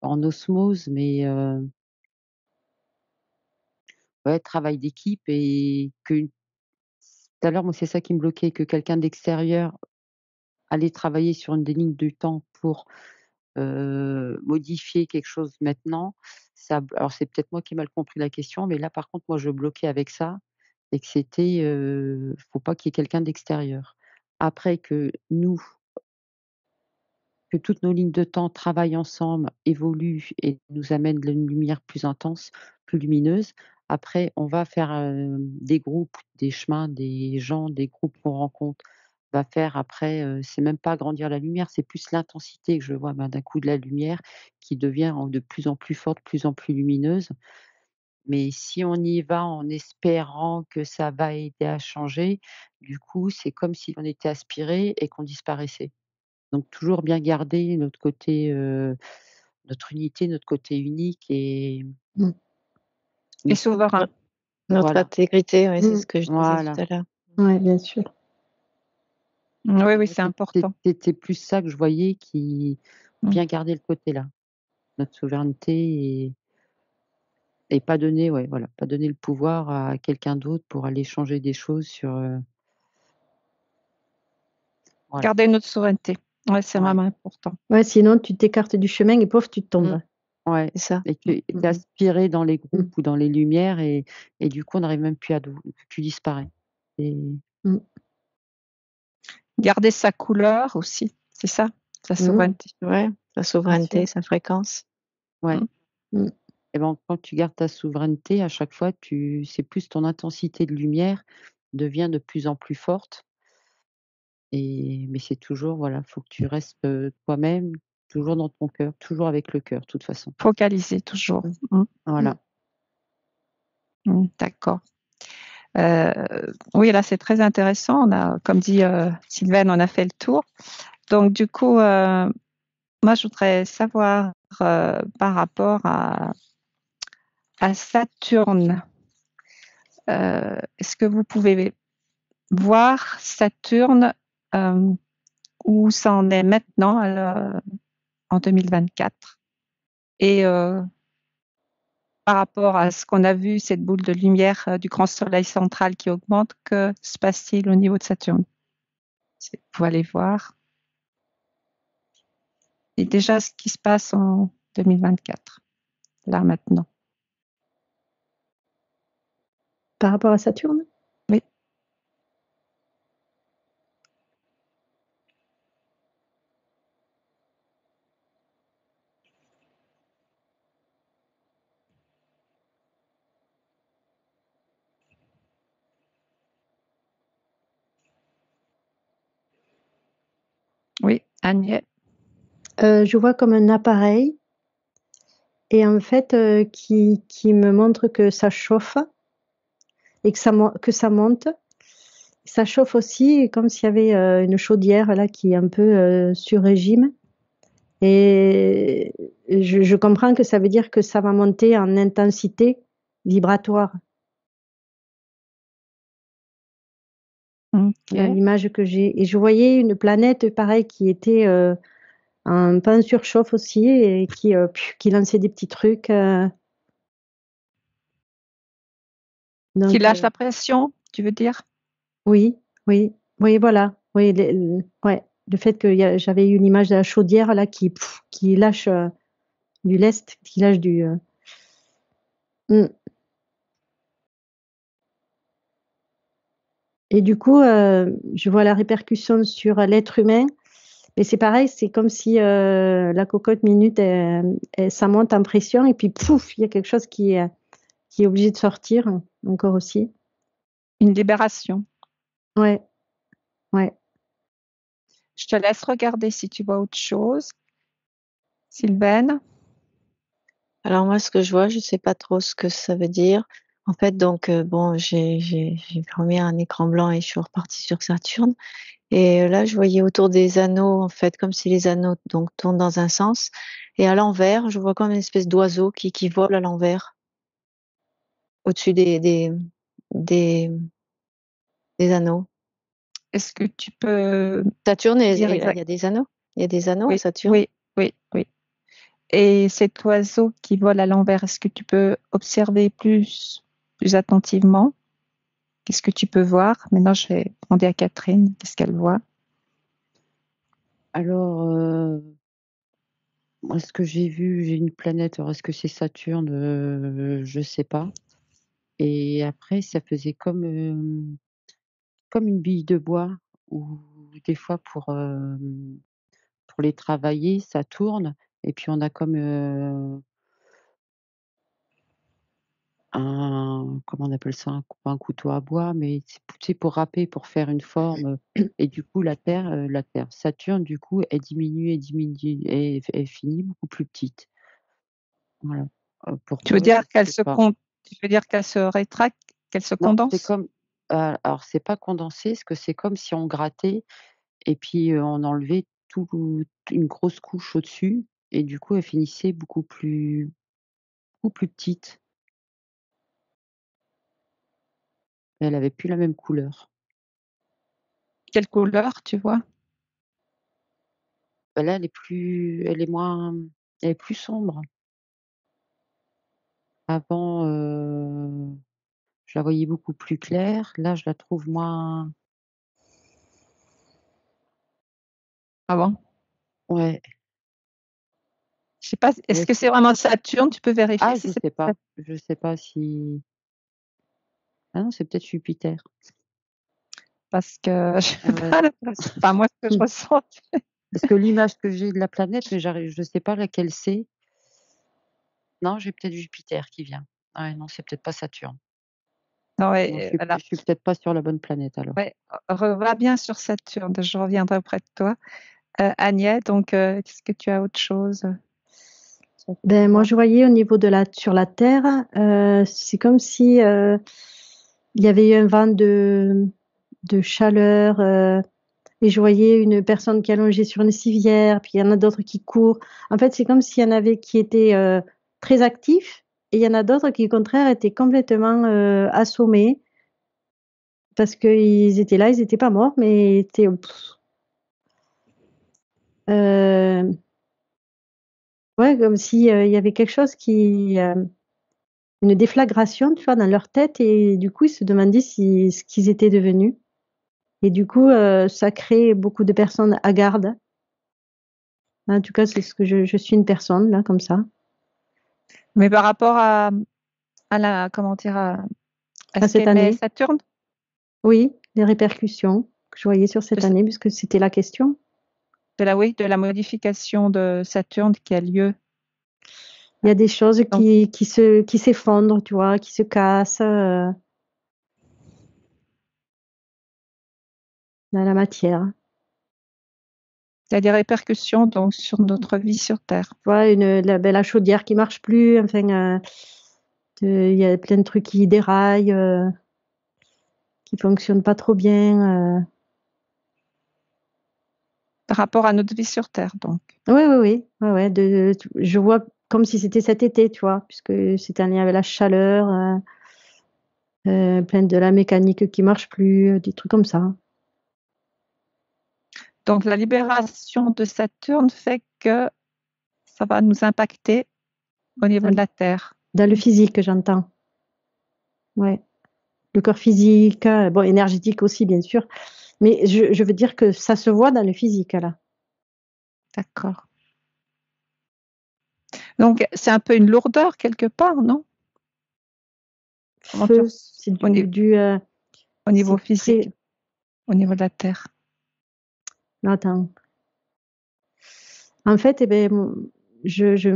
en osmose, mais ouais, travail d'équipe et que tout à l'heure, moi, c'est ça qui me bloquait, que quelqu'un d'extérieur allait travailler sur une des lignes du temps pour, modifier quelque chose maintenant, ça alors c'est peut-être moi qui ai mal compris la question, mais là, par contre, moi, je bloquais avec ça et que c'était, faut pas qu'il y ait quelqu'un d'extérieur. Après que toutes nos lignes de temps travaillent ensemble, évoluent et nous amènent de une lumière plus intense, plus lumineuse. Après, on va faire, des groupes, des chemins, des gens, des groupes qu'on rencontre, va faire après, c'est même pas agrandir la lumière, c'est plus l'intensité que je vois, ben, d'un coup de la lumière qui devient de plus en plus forte, de plus en plus lumineuse. Mais si on y va en espérant que ça va aider à changer, du coup, c'est comme si on était aspiré et qu'on disparaissait. Donc toujours bien garder notre côté, notre unité, notre côté unique et Mmh. Et mais souverain. Notre voilà, intégrité, ouais, c'est Mmh. ce que je disais voilà. tout à l'heure. Ouais, bien sûr. Oui, oui, Moi, c'est important. c'était plus ça que je voyais qui Mmh. bien garder le côté là, notre souveraineté et pas donner ouais, voilà, pas donner le pouvoir à quelqu'un d'autre pour aller changer des choses sur, voilà. Garder notre souveraineté. Ouais, c'est Ouais, vraiment important. Ouais, sinon tu t'écartes du chemin et pouf, tu tombes. ouais C'est ça. et que Mmh, tu mmh es aspiré dans les mh. groupes ou dans les lumières et du coup, on n'arrive même plus à dou tu disparais et Mmh. Garder sa couleur aussi, c'est ça, sa Mmh. souveraineté. Ouais, sa Bien souveraineté, sûr. sa fréquence. ouais. Mmh. Mmh. Et ben, quand tu gardes ta souveraineté, à chaque fois, c'est plus ton intensité de lumière devient de plus en plus forte mais c'est toujours, voilà, faut que tu restes, toi-même, toujours dans ton cœur, toujours avec le cœur, de toute façon. Focaliser toujours. Mmh. Mmh. Voilà. D'accord. Oui, là, c'est très intéressant. On a, comme dit Sylvaine, on a fait le tour. Donc, du coup, moi, je voudrais savoir par rapport à Saturne. Est-ce que vous pouvez voir Saturne où ça en est maintenant en 2024 et par rapport à ce qu'on a vu, cette boule de lumière du grand soleil central qui augmente, que se passe-t-il au niveau de Saturne? Vous pouvez aller voir. Et déjà ce qui se passe en 2024, là maintenant. Par rapport à Saturne? Oui. Oui, Agnès. Je vois comme un appareil et en fait, qui me montre que ça chauffe et que ça monte. Ça chauffe aussi, comme s'il y avait une chaudière là qui est un peu sur régime. Et je comprends que ça veut dire que ça va monter en intensité vibratoire. Okay. L'image que j'ai. Et je voyais une planète pareil qui était en plein surchauffe aussi et qui lançait des petits trucs. Donc, Qui lâche la pression, tu veux dire? oui, voilà. Oui, ouais, le fait que j'avais eu une image de la chaudière là qui lâche du lest, qui lâche du. Et du coup, je vois la répercussion sur l'être humain. Et c'est pareil, c'est comme si la cocotte minute, ça monte en pression et puis pouf, il y a quelque chose qui est obligé de sortir encore aussi. Une libération. Ouais. Je te laisse regarder si tu vois autre chose. Sylvaine? Alors moi, ce que je vois, je sais pas trop ce que ça veut dire. En fait, donc bon, j'ai remis un écran blanc et je suis repartie sur Saturne. Et là, je voyais autour des anneaux, en fait, comme si les anneaux donc tournent dans un sens. Et à l'envers, je vois comme une espèce d'oiseau qui vole à l'envers, au-dessus des anneaux. Est-ce que tu peux Saturne, dire il y a des anneaux. Il y a des anneaux à Oui, Saturne. oui. Et cet oiseau qui vole à l'envers, est-ce que tu peux observer plus attentivement? Qu'est-ce que tu peux voir? Maintenant, je vais demander à Catherine, qu'est-ce qu'elle voit? Alors, moi, ce que j'ai vu, j'ai une planète. Alors, est-ce que c'est Saturne? Je sais pas. Et après, ça faisait comme une bille de bois où des fois pour les travailler, ça tourne et puis on a comme, comment on appelle ça? Pas un couteau à bois, mais c'est tu sais, pour râper, pour faire une forme, et du coup la Terre, Saturne, du coup, elle diminue et finit beaucoup plus petite. Voilà. Tu veux Pourquoi? Je dire qu'elle sais se pas. tu veux dire qu'elle se rétracte, qu'elle se Non, c'est condense? comme, alors c'est pas condensé, parce que c'est comme si on grattait et puis, on enlevait une grosse couche au-dessus et du coup, elle finissait beaucoup plus petite. Elle avait plus la même couleur. Quelle couleur, tu vois? Bah, là, elle est plus sombre. Avant, je la voyais beaucoup plus claire. Là, je la trouve moins, Ah bon? ouais, Je sais pas, est-ce ouais, que c'est vraiment Saturne? Tu peux vérifier ah, si c'est Sa je sais pas si ah non, c'est peut-être Jupiter. parce que je Ah sais ouais. pas l'impression, enfin moi ce que je ressens. Parce que l'image que j'ai de la planète, mais je sais pas laquelle c'est. Non, j'ai peut-être Jupiter qui vient. Ouais, non, c'est peut-être pas Saturne. Non, Non, ouais, voilà. je suis peut-être pas sur la bonne planète alors. Ouais, va bien sur Saturne, je reviendrai auprès de toi. Agnès, donc est-ce que tu as autre chose? Ben, moi, je voyais au niveau sur la Terre, c'est comme si il y avait eu un vent de chaleur et je voyais une personne qui allongeait sur une civière, puis il y en a d'autres qui courent. En fait, c'est comme s'il y en avait qui étaient très actifs et il y en a d'autres qui, au contraire, étaient complètement assommés parce qu'ils étaient là, ils n'étaient pas morts, mais étaient. Ouais, comme si il y avait quelque chose une déflagration, tu vois, dans leur tête et du coup, ils se demandaient ce qu'ils étaient devenus. Et du coup, ça crée beaucoup de personnes hagardes. En tout cas, c'est ce que je suis une personne là, comme ça. Mais par rapport à la comment dire? À À ce cette qu'émet année, Saturne? oui, les répercussions que je voyais sur De cette année, puisque c'était la question. de la modification de Saturne qui a lieu. Il y a des choses Donc qui s'effondrent, tu vois, qui se cassent dans la matière. il y a des répercussions donc sur notre vie sur Terre. Tu vois, la chaudière qui marche plus, enfin, il y a plein de trucs qui déraillent. qui fonctionne pas trop bien. Par rapport à notre vie sur Terre, donc. Oui, oui, oui. Ouais, ouais, je vois comme si c'était cet été, tu vois, puisque c'est un lien avec la chaleur, plein de la mécanique qui marche plus, des trucs comme ça. Donc, la libération de Saturne fait que ça va nous impacter au niveau de la Terre. Dans le physique, j'entends. Ouais. Le corps physique, bon, énergétique aussi, bien sûr. Mais je veux dire que ça se voit dans le physique, là. D'accord. Donc, c'est un peu une lourdeur quelque part, non? Comment tu... C'est au niveau c'est physique, au niveau de la Terre. Attends. En fait, eh ben, je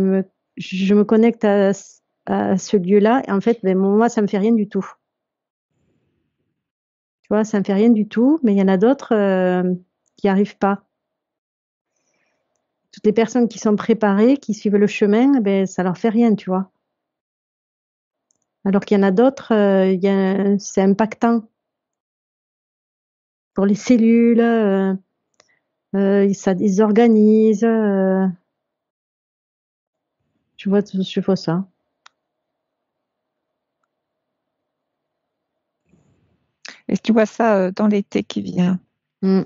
me connecte à ce lieu-là. Et en fait, ben, moi, ça me fait rien du tout. Tu vois, ça me fait rien du tout. Mais il y en a d'autres qui n'y arrivent pas. Toutes les personnes qui sont préparées, qui suivent le chemin, eh ben, ça leur fait rien, tu vois. Alors qu'il y en a d'autres, c'est impactant pour les cellules. Ils organisent. Je vois ça. Et tu vois ça dans l'été qui vient. Mm.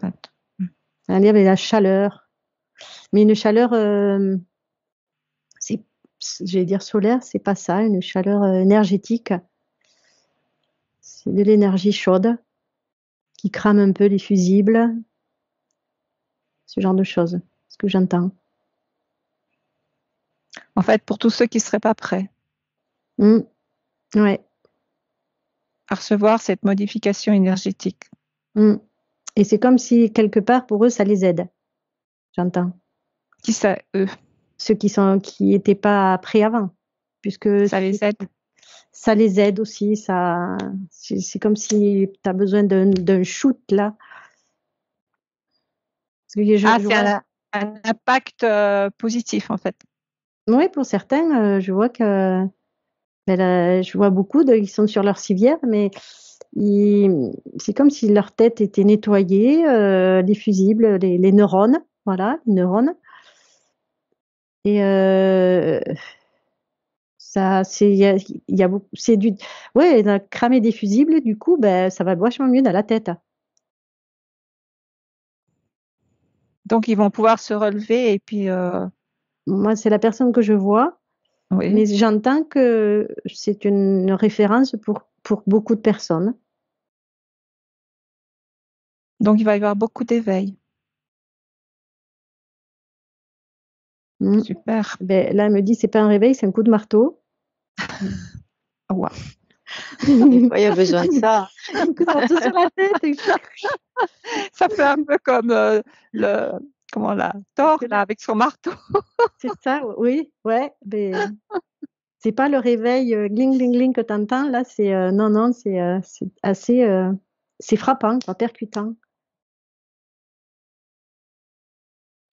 Un lien avec la chaleur. Mais une chaleur, j'allais dire solaire, c'est pas ça. Une chaleur énergétique. C'est de l'énergie chaude qui crame un peu les fusibles. Ce genre de choses. Ce que j'entends. En fait, pour tous ceux qui ne seraient pas prêts Ouais. à recevoir cette modification énergétique. Et c'est comme si, quelque part, pour eux, ça les aide. J'entends. Qui ça, eux? Ceux qui étaient pas prêts avant. Puisque ça les aide? Ça les aide aussi. C'est comme si tu as besoin d'un shoot, là. C'est un impact positif, en fait. Oui, pour certains, je vois que je vois beaucoup qui sont sur leur civière, mais c'est comme si leur tête était nettoyée, les fusibles, les neurones, voilà, les neurones. Et ça, c'est du, ouais, cramer des fusibles, du coup, ben, ça va vachement mieux dans la tête. Donc, ils vont pouvoir se relever et puis. Moi, c'est la personne que je vois. Oui. Mais j'entends que c'est une référence pour beaucoup de personnes. Donc, il va y avoir beaucoup d'éveil. Super. Ben, là, elle me dit, c'est pas un réveil, c'est un coup de marteau. Wow. Des fois, il y a besoin de ça. Un coup de marteau sur la tête. Ça fait un peu comme Thor, là, avec son marteau. C'est ça, oui, ouais. Ben, c'est pas le réveil gling, gling, gling que tu entends. Là, non, c'est assez, c'est frappant, quoi, percutant.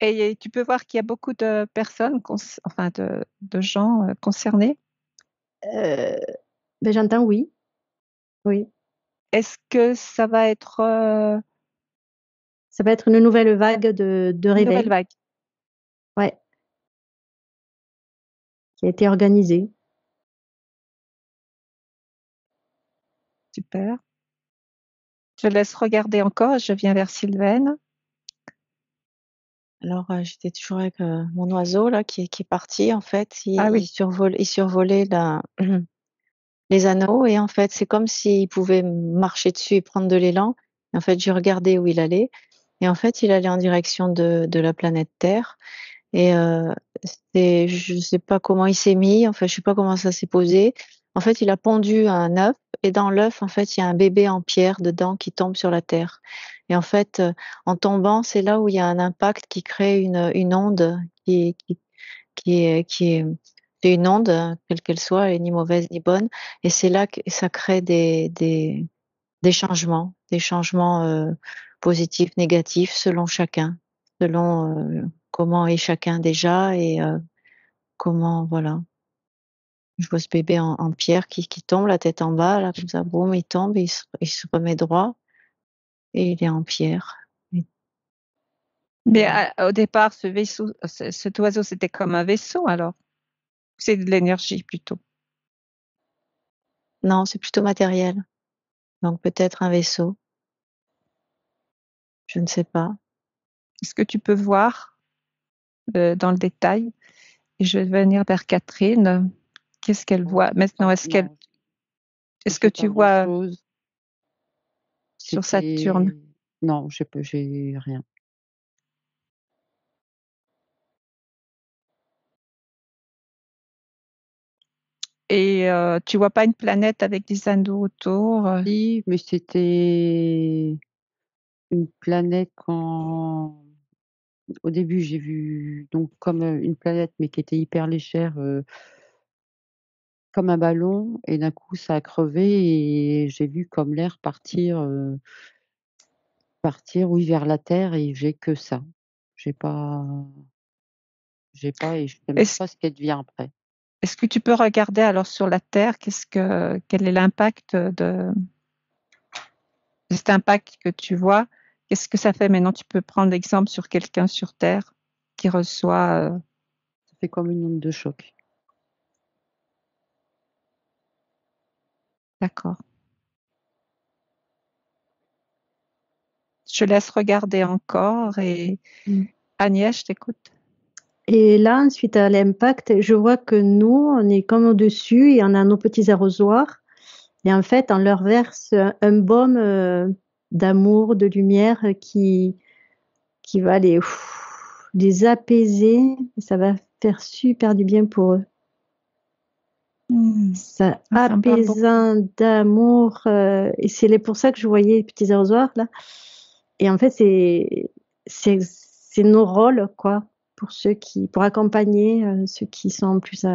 Et tu peux voir qu'il y a beaucoup de personnes, enfin de gens concernés. Ben, j'entends oui. Oui. Est-ce que ça va être Ça va être une nouvelle vague de une réveil. nouvelle vague? Ouais. Qui a été organisée. Super. Je laisse regarder encore. Je viens vers Sylvaine. Alors, j'étais toujours avec mon oiseau là qui est parti. En fait, Oui. il survolait les anneaux et en fait, c'est comme s'il pouvait marcher dessus et prendre de l'élan. En fait, j'ai regardé où il allait et en fait, il allait en direction de la planète Terre. Et je sais pas comment il s'est mis. Enfin, je sais pas comment ça s'est posé. En fait, il a pondu un œuf et dans l'œuf, en fait, il y a un bébé en pierre dedans qui tombe sur la terre. Et en fait, en tombant, c'est là où il y a un impact qui crée une onde qui est c'est une onde, quelle qu'elle soit, elle est ni mauvaise ni bonne. Et c'est là que ça crée des changements positifs, négatifs selon chacun, selon comment est chacun déjà et comment voilà. Je vois ce bébé en pierre qui tombe, la tête en bas, là, comme ça, boum, il tombe, il se remet droit et il est en pierre. Mais au départ, cet oiseau, c'était comme un vaisseau, alors. C'est de l'énergie plutôt. Non, c'est plutôt matériel. Donc peut-être un vaisseau. Je ne sais pas. Est-ce que tu peux voir dans le détail? Et je vais venir vers Catherine. Qu'est-ce qu'elle voit maintenant? Est-ce que tu pas vois grand-chose. sur Saturne? Non, j'ai rien. Et tu vois pas une planète avec des anneaux autour? Si, mais c'était une planète quand au début j'ai vu donc comme une planète mais qui était hyper légère, comme un ballon et d'un coup ça a crevé et j'ai vu comme l'air partir, oui, vers la Terre et j'ai que ça. J'ai pas et je sais même Est-ce pas ce qu'elle devient après. est-ce que tu peux regarder alors sur la Terre, quel est l'impact de cet impact que tu vois? Qu'est-ce que ça fait maintenant? Tu peux prendre l'exemple sur quelqu'un sur Terre qui reçoit. Ça fait comme une onde de choc. D'accord. Je laisse regarder encore et Agnès, je t'écoute. Et là, suite à l'impact, je vois que nous, on est comme au-dessus et on a nos petits arrosoirs. Et en fait, on leur verse un baume d'amour, de lumière qui va les apaiser. Ça va faire super du bien pour eux. Ça Ça me parle beaucoup. apaisant d'amour. Et c'est pour ça que je voyais les petits arrosoirs là. Et en fait, c'est nos rôles, quoi, pour accompagner ceux qui sont plus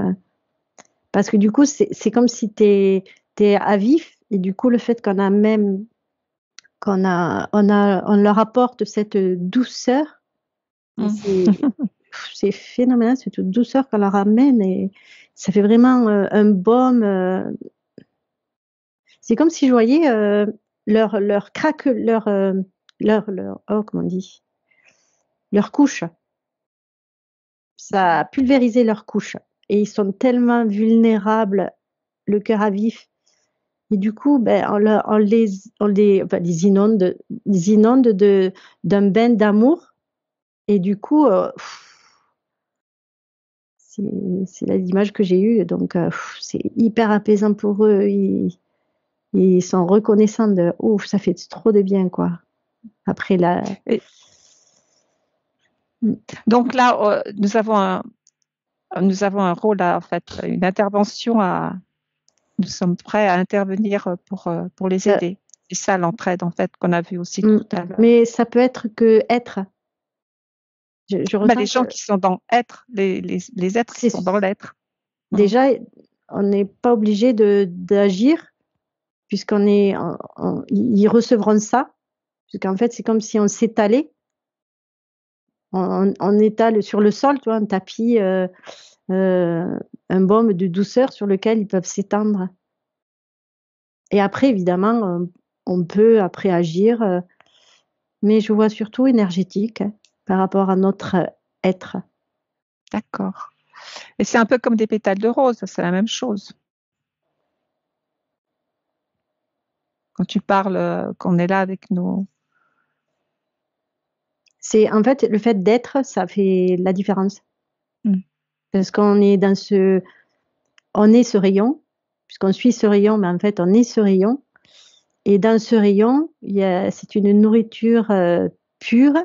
parce que du coup, c'est comme si t'es à vif, et du coup, le fait on leur apporte cette douceur, et c'est phénoménal, cette douceur qu'on leur amène, et ça fait vraiment un baume. C'est comme si je voyais leur craque, oh, comment on dit, leur couche. Ça a pulvérisé leur couche. Et ils sont tellement vulnérables, le cœur à vif. Et du coup, ben, on les inonde d'un bain d'amour. Et du coup, c'est l'image que j'ai eue. Donc, c'est hyper apaisant pour eux. Ils sont reconnaissants de ouf, ça fait trop de bien, quoi. Après la. Donc là, nous avons un rôle en fait, une intervention nous sommes prêts à intervenir pour les aider. C'est ça l'entraide en fait qu'on a vu aussi tout à l'heure. Mais ça peut être que être. Je ressens les gens qui sont dans être, les êtres qui sont dans l'être. Déjà, on n'est pas obligé d'agir puisqu'ils recevront ça. Puisqu'en fait, c'est comme si on s'étalait. On étale sur le sol, tu vois, un tapis, un baume de douceur sur lequel ils peuvent s'étendre. Et après, évidemment, on peut après agir, mais je vois surtout énergétique par rapport à notre être. D'accord. Et c'est un peu comme des pétales de rose, c'est la même chose. Quand tu parles, qu'on est là avec nous. C'est en fait le fait d'être, ça fait la différence. Parce qu'on est on est ce rayon, puisqu'on suit ce rayon, mais en fait on est ce rayon. Et dans ce rayon, c'est une nourriture pure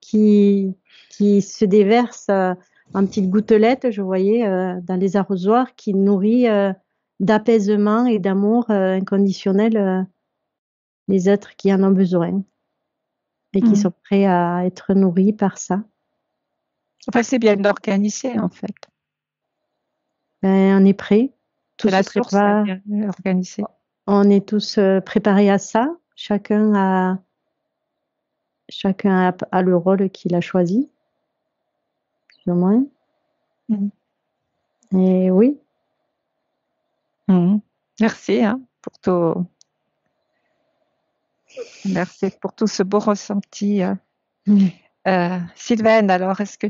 qui se déverse en petites gouttelettes, je voyais, dans les arrosoirs, qui nourrit d'apaisement et d'amour inconditionnel les êtres qui en ont besoin et qui sont prêts à être nourris par ça. Enfin, c'est bien organisé en fait. Ben, on est prêt. C'est la source bien organisée. On est tous préparés à ça. Chacun a le rôle qu'il a choisi, plus ou moins. Et oui. Merci merci pour tout ce beau ressenti. Sylvaine, alors est-ce que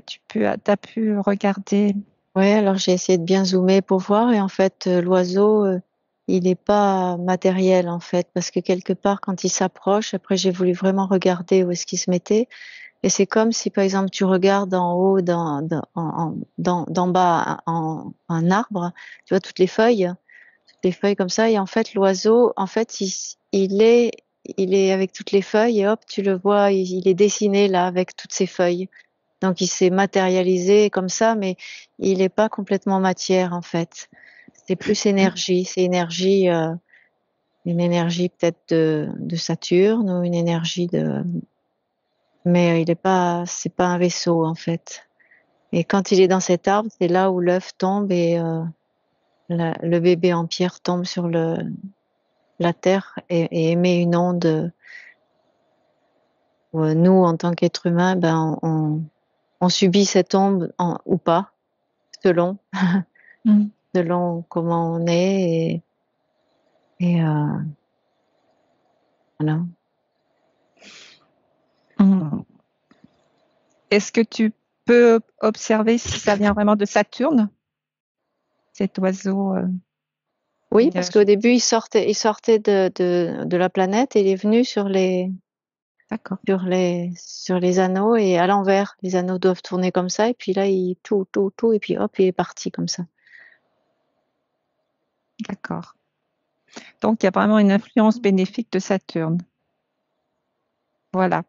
t'as pu regarder? Ouais, alors j'ai essayé de bien zoomer pour voir et en fait l'oiseau il n'est pas matériel en fait parce que quelque part quand il s'approche, après j'ai voulu vraiment regarder où est-ce qu'il se mettait et c'est comme si par exemple tu regardes en haut d'en bas un arbre, tu vois toutes les feuilles comme ça et en fait l'oiseau en fait il est avec toutes les feuilles et hop tu le vois il est dessiné là avec toutes ces feuilles. Donc il s'est matérialisé comme ça, mais il n'est pas complètement matière en fait. C'est plus énergie, c'est une énergie peut-être de Saturne ou une énergie mais c'est pas un vaisseau en fait. Et quand il est dans cet arbre, c'est là où l'œuf tombe et le bébé en pierre tombe sur la terre et émet une onde. Où, nous, en tant qu'êtres humains, ben on subit cette onde ou pas, selon. Selon comment on est et voilà. Est-ce que tu peux observer si ça vient vraiment de Saturne, cet oiseau? Oui, parce qu'au début, il sortait de la planète et il est venu sur les anneaux et à l'envers. Les anneaux doivent tourner comme ça et puis là, tout et puis hop, il est parti comme ça. D'accord. Donc, il y a vraiment une influence bénéfique de Saturne. Voilà.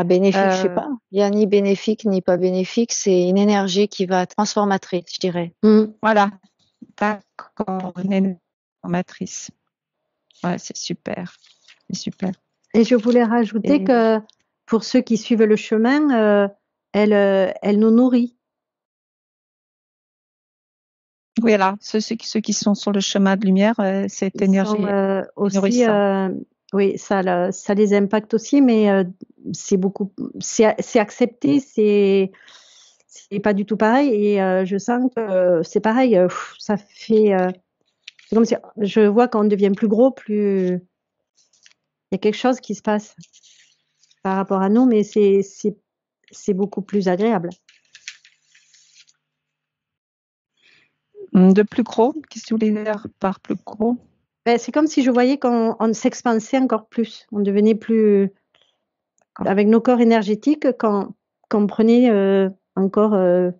Bénéfique, je sais pas. Il n'y a ni bénéfique ni pas bénéfique. C'est une énergie qui va transformatrice, je dirais. Voilà. D'accord. Une transformatrice. Ouais, c'est super. C'est super. Et je voulais rajouter que pour ceux qui suivent le chemin, elle nous nourrit. Oui, là, ceux qui sont sur le chemin de lumière, cette énergie aussi, oui, ça les impacte aussi, mais c'est accepté, c'est pas du tout pareil. Et je sens que c'est pareil, ça fait, c'est comme si je vois quand on devient plus gros, plus il y a quelque chose qui se passe par rapport à nous, mais c'est beaucoup plus agréable. De plus gros, qu'est-ce que tu voulais dire par plus gros? C'est comme si je voyais qu'on s'expansait encore plus, on devenait plus avec nos corps énergétiques quand on prenait encore de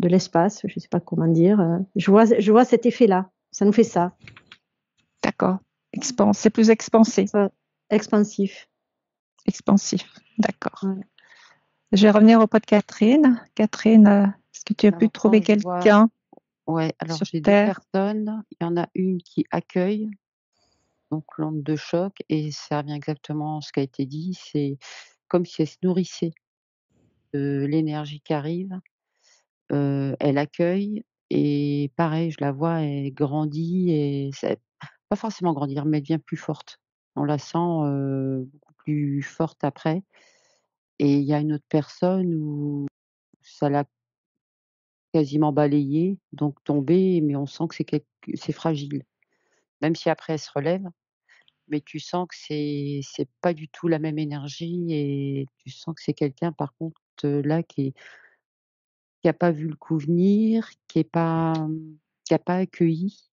l'espace, je ne sais pas comment dire. Je vois cet effet-là, ça nous fait ça. D'accord. C'est plus expansé. Expansif. Expansif, d'accord. Ouais. Je vais revenir au pot de Catherine. Catherine, est-ce que tu as pu trouver quelqu'un? Oui, alors j'ai 2 personnes. Il y en a une qui accueille, donc l'onde de choc, et ça revient exactement à ce qui a été dit. C'est comme si elle se nourrissait de l'énergie qui arrive. Elle accueille et pareil, je la vois, elle grandit et pas forcément grandir, mais elle devient plus forte. On la sent, beaucoup plus forte après et il y a une autre personne où ça l'a quasiment balayée, donc tombée, mais on sent que c'est fragile. Même si après elle se relève, mais tu sens que c'est pas du tout la même énergie et tu sens que c'est quelqu'un par contre, là qui a pas vu le coup venir, qui a pas accueilli,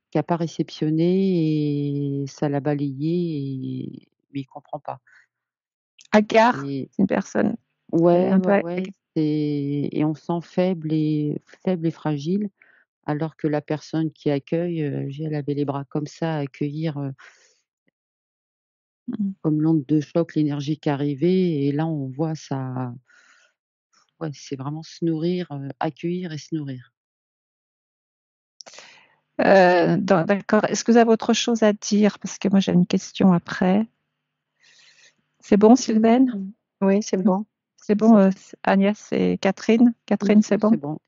qui a pas réceptionné et ça l'a balayé mais il comprend pas. Hagard, c'est une personne. Ouais, et on sent faible et fragile, alors que la personne qui accueille, elle avait les bras comme ça à accueillir, comme l'onde de choc, l'énergie qui arrivait et là on voit ça c'est vraiment se nourrir, accueillir et se nourrir. D'accord. Est-ce que vous avez autre chose à dire? Parce que moi j'ai une question après. C'est bon, Sylvaine? Oui, c'est bon. C'est bon, Agnès et Catherine? Catherine, c'est bon? C'est bon.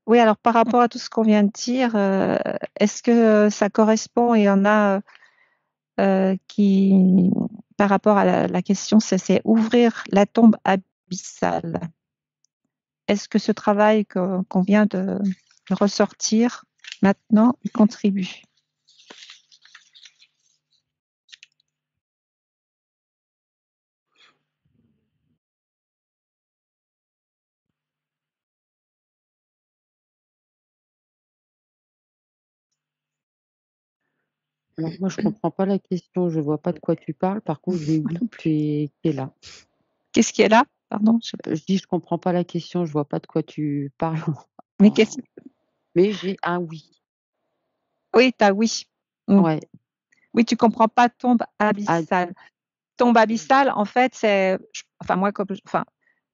Oui, alors par rapport à tout ce qu'on vient de dire, est-ce que ça correspond? Il y en a qui, par rapport à la question, c'est ouvrir la tombe abyssale. Est-ce que ce travail qu'on vient le ressortir maintenant, il contribue. Alors, moi, je comprends pas la question, je vois pas de quoi tu parles. Par contre, j'ai oui qui est là. Qu'est-ce qui est là? Pardon. Je dis je comprends pas la question, je vois pas de quoi tu parles. Mais qu'est-ce? Mais j'ai un oui. Oui, t'as oui. Ouais. Oui, tu comprends pas tombe abyssale. Tombe abyssale, en fait, c'est, enfin moi,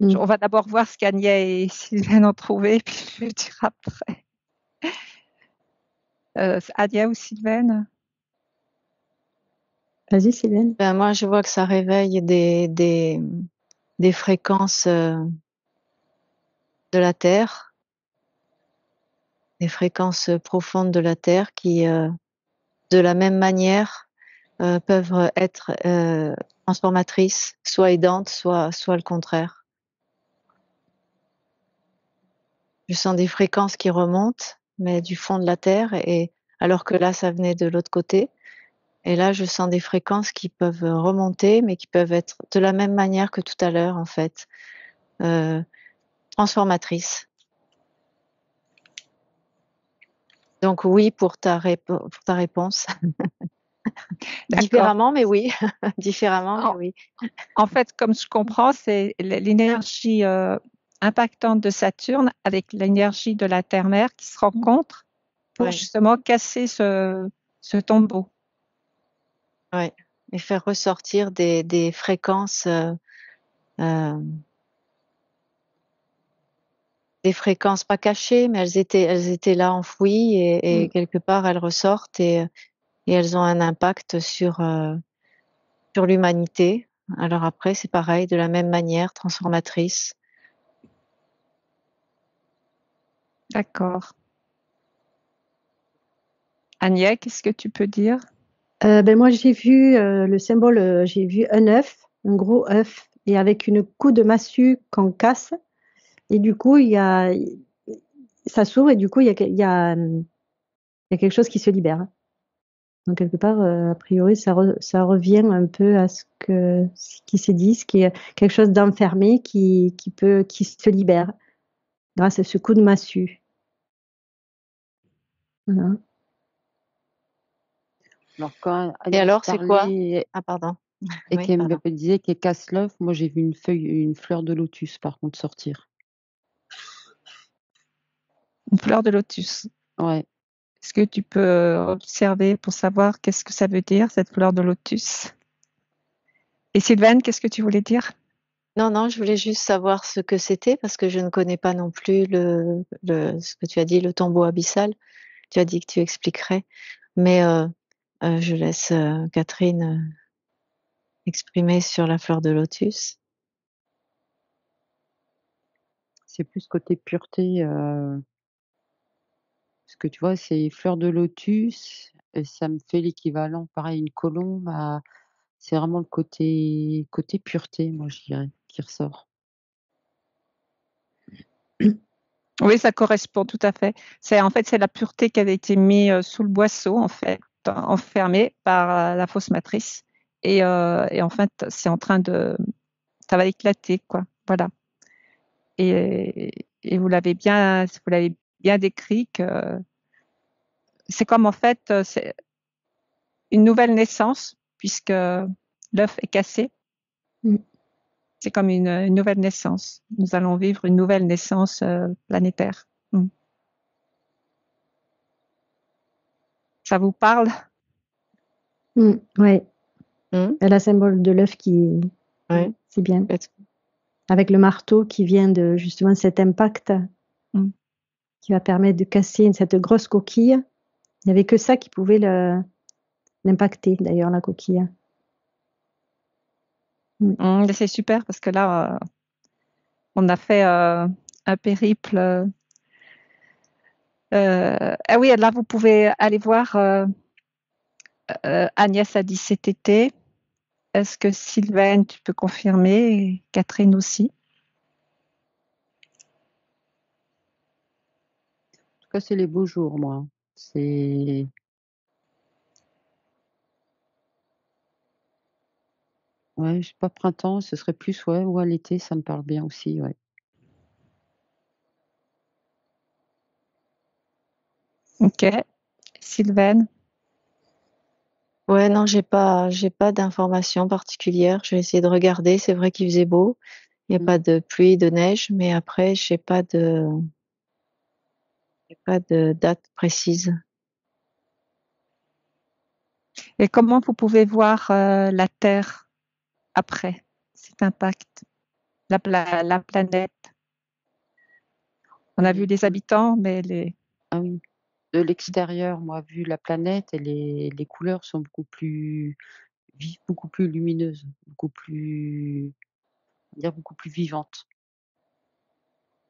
on va d'abord voir ce qu'Agnès et Sylvain ont trouvé, puis je vais dire après. Agnès ou Sylvain? Vas-y, Sylvain. Ben, moi, je vois que ça réveille des fréquences de la Terre, des fréquences profondes de la Terre qui, de la même manière, peuvent être transformatrices, soit aidantes, soit le contraire. Je sens des fréquences qui remontent, mais du fond de la Terre, et alors que là, ça venait de l'autre côté. Et là, je sens des fréquences qui peuvent remonter, mais qui peuvent être de la même manière que tout à l'heure, en fait, transformatrices. Donc oui, pour ta réponse. Différemment, mais oui. Différemment, mais oui. En fait, comme je comprends, c'est l'énergie impactante de Saturne avec l'énergie de la Terre-Mère qui se rencontrent pour justement casser ce tombeau. Oui, et faire ressortir des fréquences, des fréquences pas cachées, mais elles étaient là enfouies, et quelque part elles ressortent, et elles ont un impact sur l'humanité. Alors après, c'est pareil, de la même manière, transformatrice. D'accord. Agnès, qu'est-ce que tu peux dire? Ben moi, j'ai vu le symbole, j'ai vu un œuf, un gros œuf, et avec une coup de massue qu'on casse. Et du coup, ça s'ouvre et du coup, il y a quelque chose qui se libère. Donc, quelque part, a priori, ça revient un peu à ce qui s'est dit, ce qui est quelque chose d'enfermé qui se libère grâce à ce coup de massue. Voilà. Alors, et alors, c'est quoi? Ah, pardon. Et qu'elle me disait qu'elle casse l'œuf, moi j'ai vu une fleur de lotus par contre sortir. Une fleur de lotus. Ouais. Est-ce que tu peux observer pour savoir qu'est-ce que ça veut dire, cette fleur de lotus? Et Sylvain, qu'est-ce que tu voulais dire? Non, je voulais juste savoir ce que c'était, parce que je ne connais pas non plus ce que tu as dit, le tombeau abyssal. Tu as dit que tu expliquerais, mais je laisse Catherine exprimer sur la fleur de lotus. C'est plus côté pureté, parce que tu vois, c'est fleur de lotus, et ça me fait l'équivalent, pareil, une colombe. C'est vraiment le côté pureté, moi je dirais, qui ressort. Oui, ça correspond tout à fait. C'est la pureté qui avait été mise sous le boisseau, en fait, enfermée par la fausse matrice. Et en fait, c'est en train ça va éclater, quoi. Voilà. Et vous l'avez bien décrit que c'est comme, en fait, c'est une nouvelle naissance, puisque l'œuf est cassé. C'est comme une nouvelle naissance. Nous allons vivre une nouvelle naissance planétaire. Ça vous parle? Oui. La symbole de l'œuf c'est bien. Avec le marteau qui vient de justement cet impact qui va permettre de casser cette grosse coquille. Il n'y avait que ça qui pouvait l'impacter, d'ailleurs, la coquille. C'est super parce que là, on a fait un périple. Ah oui, là, vous pouvez aller voir. Agnès a dit cet été. Est-ce que Sylvain, tu peux confirmer? Et Catherine aussi. cas, c'est les beaux jours, moi. C'est ouais, je sais pas, printemps, ce serait plus ouais, ou à l'été, ça me parle bien aussi, ouais. OK. Sylvaine? Ouais, non, j'ai pas d'informations particulières. J'ai essayé de regarder. C'est vrai qu'il faisait beau. Il n'y a Mmh. pas de pluie, de neige, mais après, j'ai pas de date précise. Et comment vous pouvez voir la Terre après cet impact, la planète? On a vu les habitants, mais les... Ah oui. De l'extérieur, moi, vu la planète et les couleurs sont beaucoup plus vives, beaucoup plus lumineuses, beaucoup plus on va dire beaucoup plus vivantes,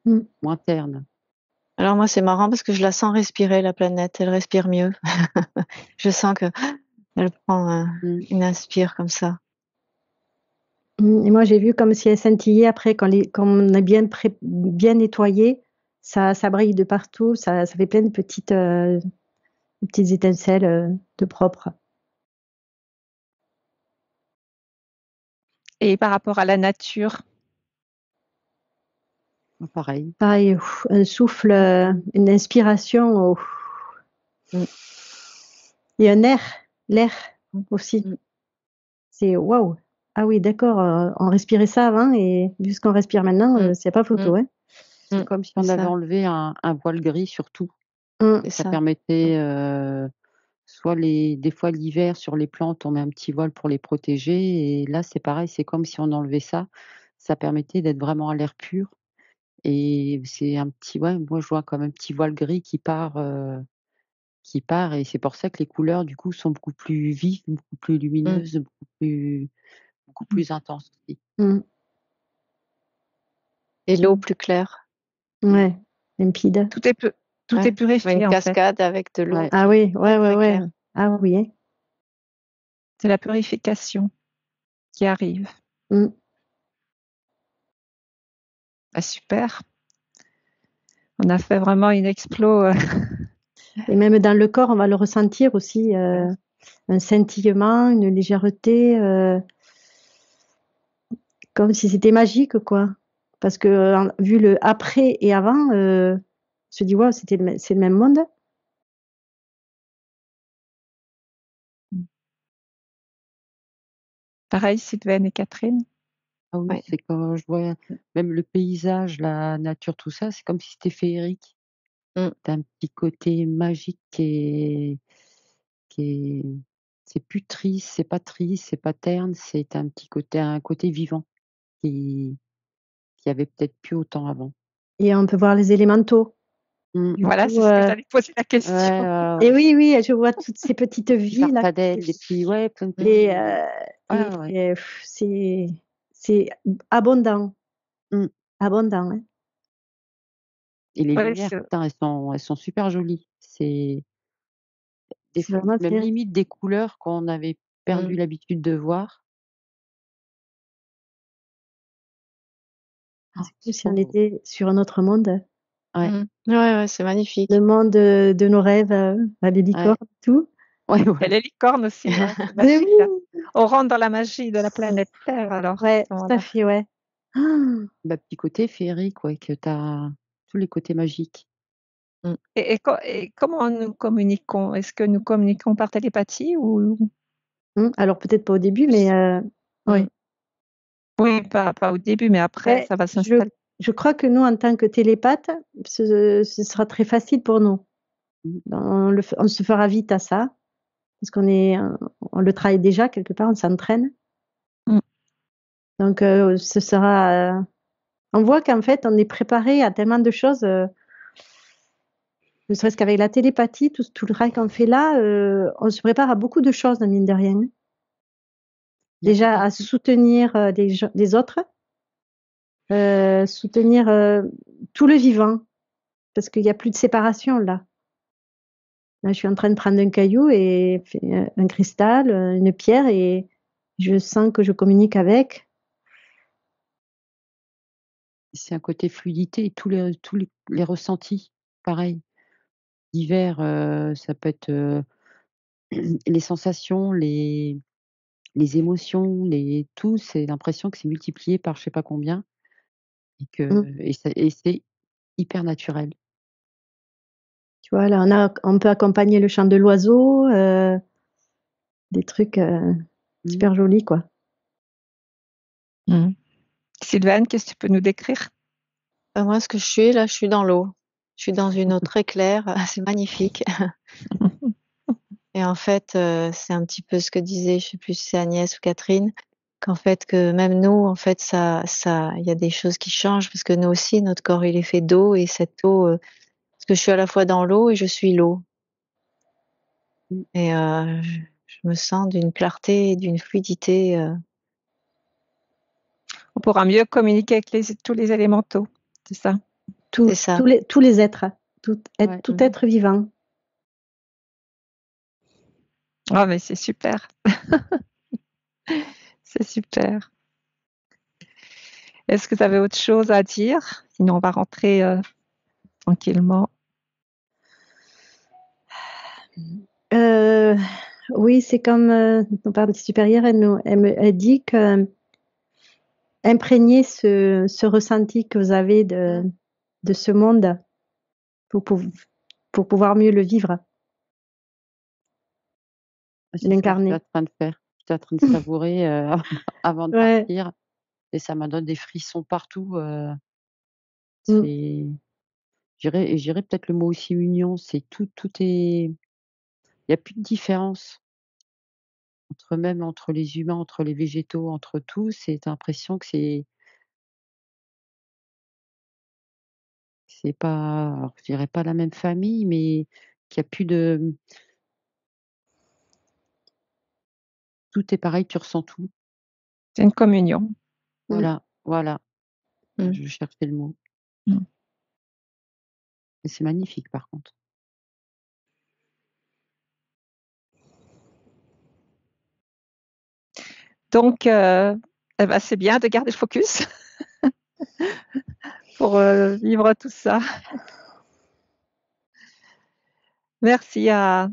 Mmh. moins ternes. Alors moi, c'est marrant parce que je la sens respirer, la planète. Elle respire mieux. Je sens que elle prend Mmh. une inspire comme ça. Et moi, j'ai vu comme si elle scintillait après quand on a bien nettoyé, ça brille de partout, ça fait plein de petites étincelles, de propre. Et par rapport à la nature, Pareil. Pareil, un souffle, une inspiration, Mmh. et un l'air aussi. Mmh. C'est waouh! Ah oui, d'accord, on respirait ça avant et vu ce qu'on respire maintenant, Mmh. c'est pas photo, hein. C'est comme si C'est on avait ça, enlevé un voile gris sur tout. Mmh. c'est Ça ça. permettait, soit des fois l'hiver sur les plantes, on met un petit voile pour les protéger et là, c'est pareil, c'est comme si on enlevait ça. Ça permettait d'être vraiment à l'air pur et c'est un petit ouais, moi je vois comme un petit voile gris qui part et c'est pour ça que les couleurs du coup sont beaucoup plus vives, beaucoup plus Mmh. lumineuses, beaucoup plus intenses aussi. Mmh. Et l'eau Mmh. plus claire. Ouais, limpide. tout est, tout est Ouais. Une purifié en fait. cascade avec de l'eau Ouais. Ah oui, ouais, très ouais. claire. Ah oui, hein. C'est la purification qui arrive. Mmh. Bah, super. On a fait vraiment une explo. Et même dans le corps, on va le ressentir aussi, un scintillement, une légèreté, comme si c'était magique, quoi. Parce que, vu le après et avant, on se dit: «Waouh, c'est le même monde?» Pareil, Sylvaine et Catherine. Ah oui, Ouais. c'est quand je vois même le paysage, la nature, tout ça, c'est comme si c'était féerique. Mmh. Tu as un petit côté magique qui est c'est plus triste, c'est pas terne, c'est un côté vivant qui qu'il y avait peut-être plus autant avant. Et on peut voir les élémentaux. Mmh. Du Voilà, coup, c'est ce que j'allais poser la Ouais, question. et ouais. oui, oui, je vois toutes ces petites Des vies là, farfadets, des petits ouais, plein de et petits ouais, ouais. c'est abondant, Mmh abondant, hein. et les Ouais, lumières, putain, elles sont super jolies. C'est des C'est fois vraiment même très limite des couleurs qu'on avait Mmh. perdu l'habitude de voir. Oh, c'est comme c'est si on trop beau. était sur un autre monde, Ouais, Mmh. Ouais, ouais, c'est le magnifique. monde, de nos rêves, les ouais, licornes et tout. ouais, et voilà. les licornes aussi, ouais, c'est Mais magique. Hein. oui! On rentre dans la magie de la planète Terre alors, à Ouais, ce tout à moment-là. fait, ouais. Ah, Bah, petit côté féerique, ouais, que tu as tous les côtés magiques. Mmh. Et comment nous communiquons? Est-ce que nous communiquons par télépathie ou... alors peut-être pas au début, mais Mmh. oui. Oui, pas au début, mais après, Ouais, ça va je s'installer. je crois que nous, en tant que télépathes, ce sera très facile pour nous. Mmh. On se fera vite à ça, parce on le travaille déjà quelque part, on s'entraîne. Mmh. Donc ce sera, on voit qu'en fait, on est préparé à tellement de choses, ne serait-ce qu'avec la télépathie, tout le travail qu'on fait là, on se prépare à beaucoup de choses, mine de rien. Il y a Déjà d'autant à plus soutenir, des autres, soutenir, tout le vivant, parce qu'il y a plus de séparation là. Là, je suis en train de prendre un caillou et un cristal, une pierre, et je sens que je communique avec. c'est un côté fluidité et tous les ressentis, pareil. divers, ça peut être, les sensations, les émotions, tout, c'est l'impression que c'est multiplié par je sais pas combien et c'est hyper naturel. Tu vois, là, on peut accompagner le chant de l'oiseau, des trucs super jolis, quoi. Sylvaine, qu'est-ce que tu peux nous décrire? Moi, ce que je suis là, je suis dans l'eau. Je suis dans une eau très claire, c'est magnifique. Et en fait, c'est un petit peu ce que disait, je sais plus si c'est Agnès ou Catherine, qu'en fait, que même nous, en fait, il y a des choses qui changent parce que nous aussi, notre corps, il est fait d'eau et cette eau, parce que je suis à la fois dans l'eau et je suis l'eau. Et je me sens d'une clarté et d'une fluidité. On pourra mieux communiquer avec tous les élémentaux, c'est ça? C'est ça. Tous les êtres, tout Ouais. être vivant. Ah, mais c'est super. C'est super. Est-ce que tu avais autre chose à dire? Sinon, on va rentrer tranquillement. Oui, c'est comme nos parents supérieurs, elle dit que imprégnez ce ressenti que vous avez de ce monde pour pouvoir mieux le vivre. C'est ce que je suis en train de faire. Je suis en train de savourer avant de partir et ça me donne des frissons partout. C'est je dirais peut-être le mot aussi union, c'est tout est il y a plus de différence entre les humains, entre les végétaux, entre tout. C'est tu as l'impression que c'est pas alors je dirais pas la même famille, mais qu'il y a plus de tout est pareil, tu ressens tout. C'est une communion. Voilà. Je cherchais le mot. Et c'est magnifique par contre. Donc, c'est bien de garder le focus pour vivre tout ça. Merci à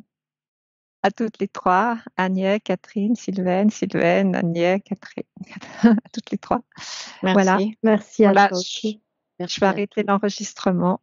toutes les trois, Agnès, Catherine, Sylvaine, Agnès, Catherine, à toutes les trois. Merci. Voilà. Merci à toi aussi. Je vais arrêter l'enregistrement.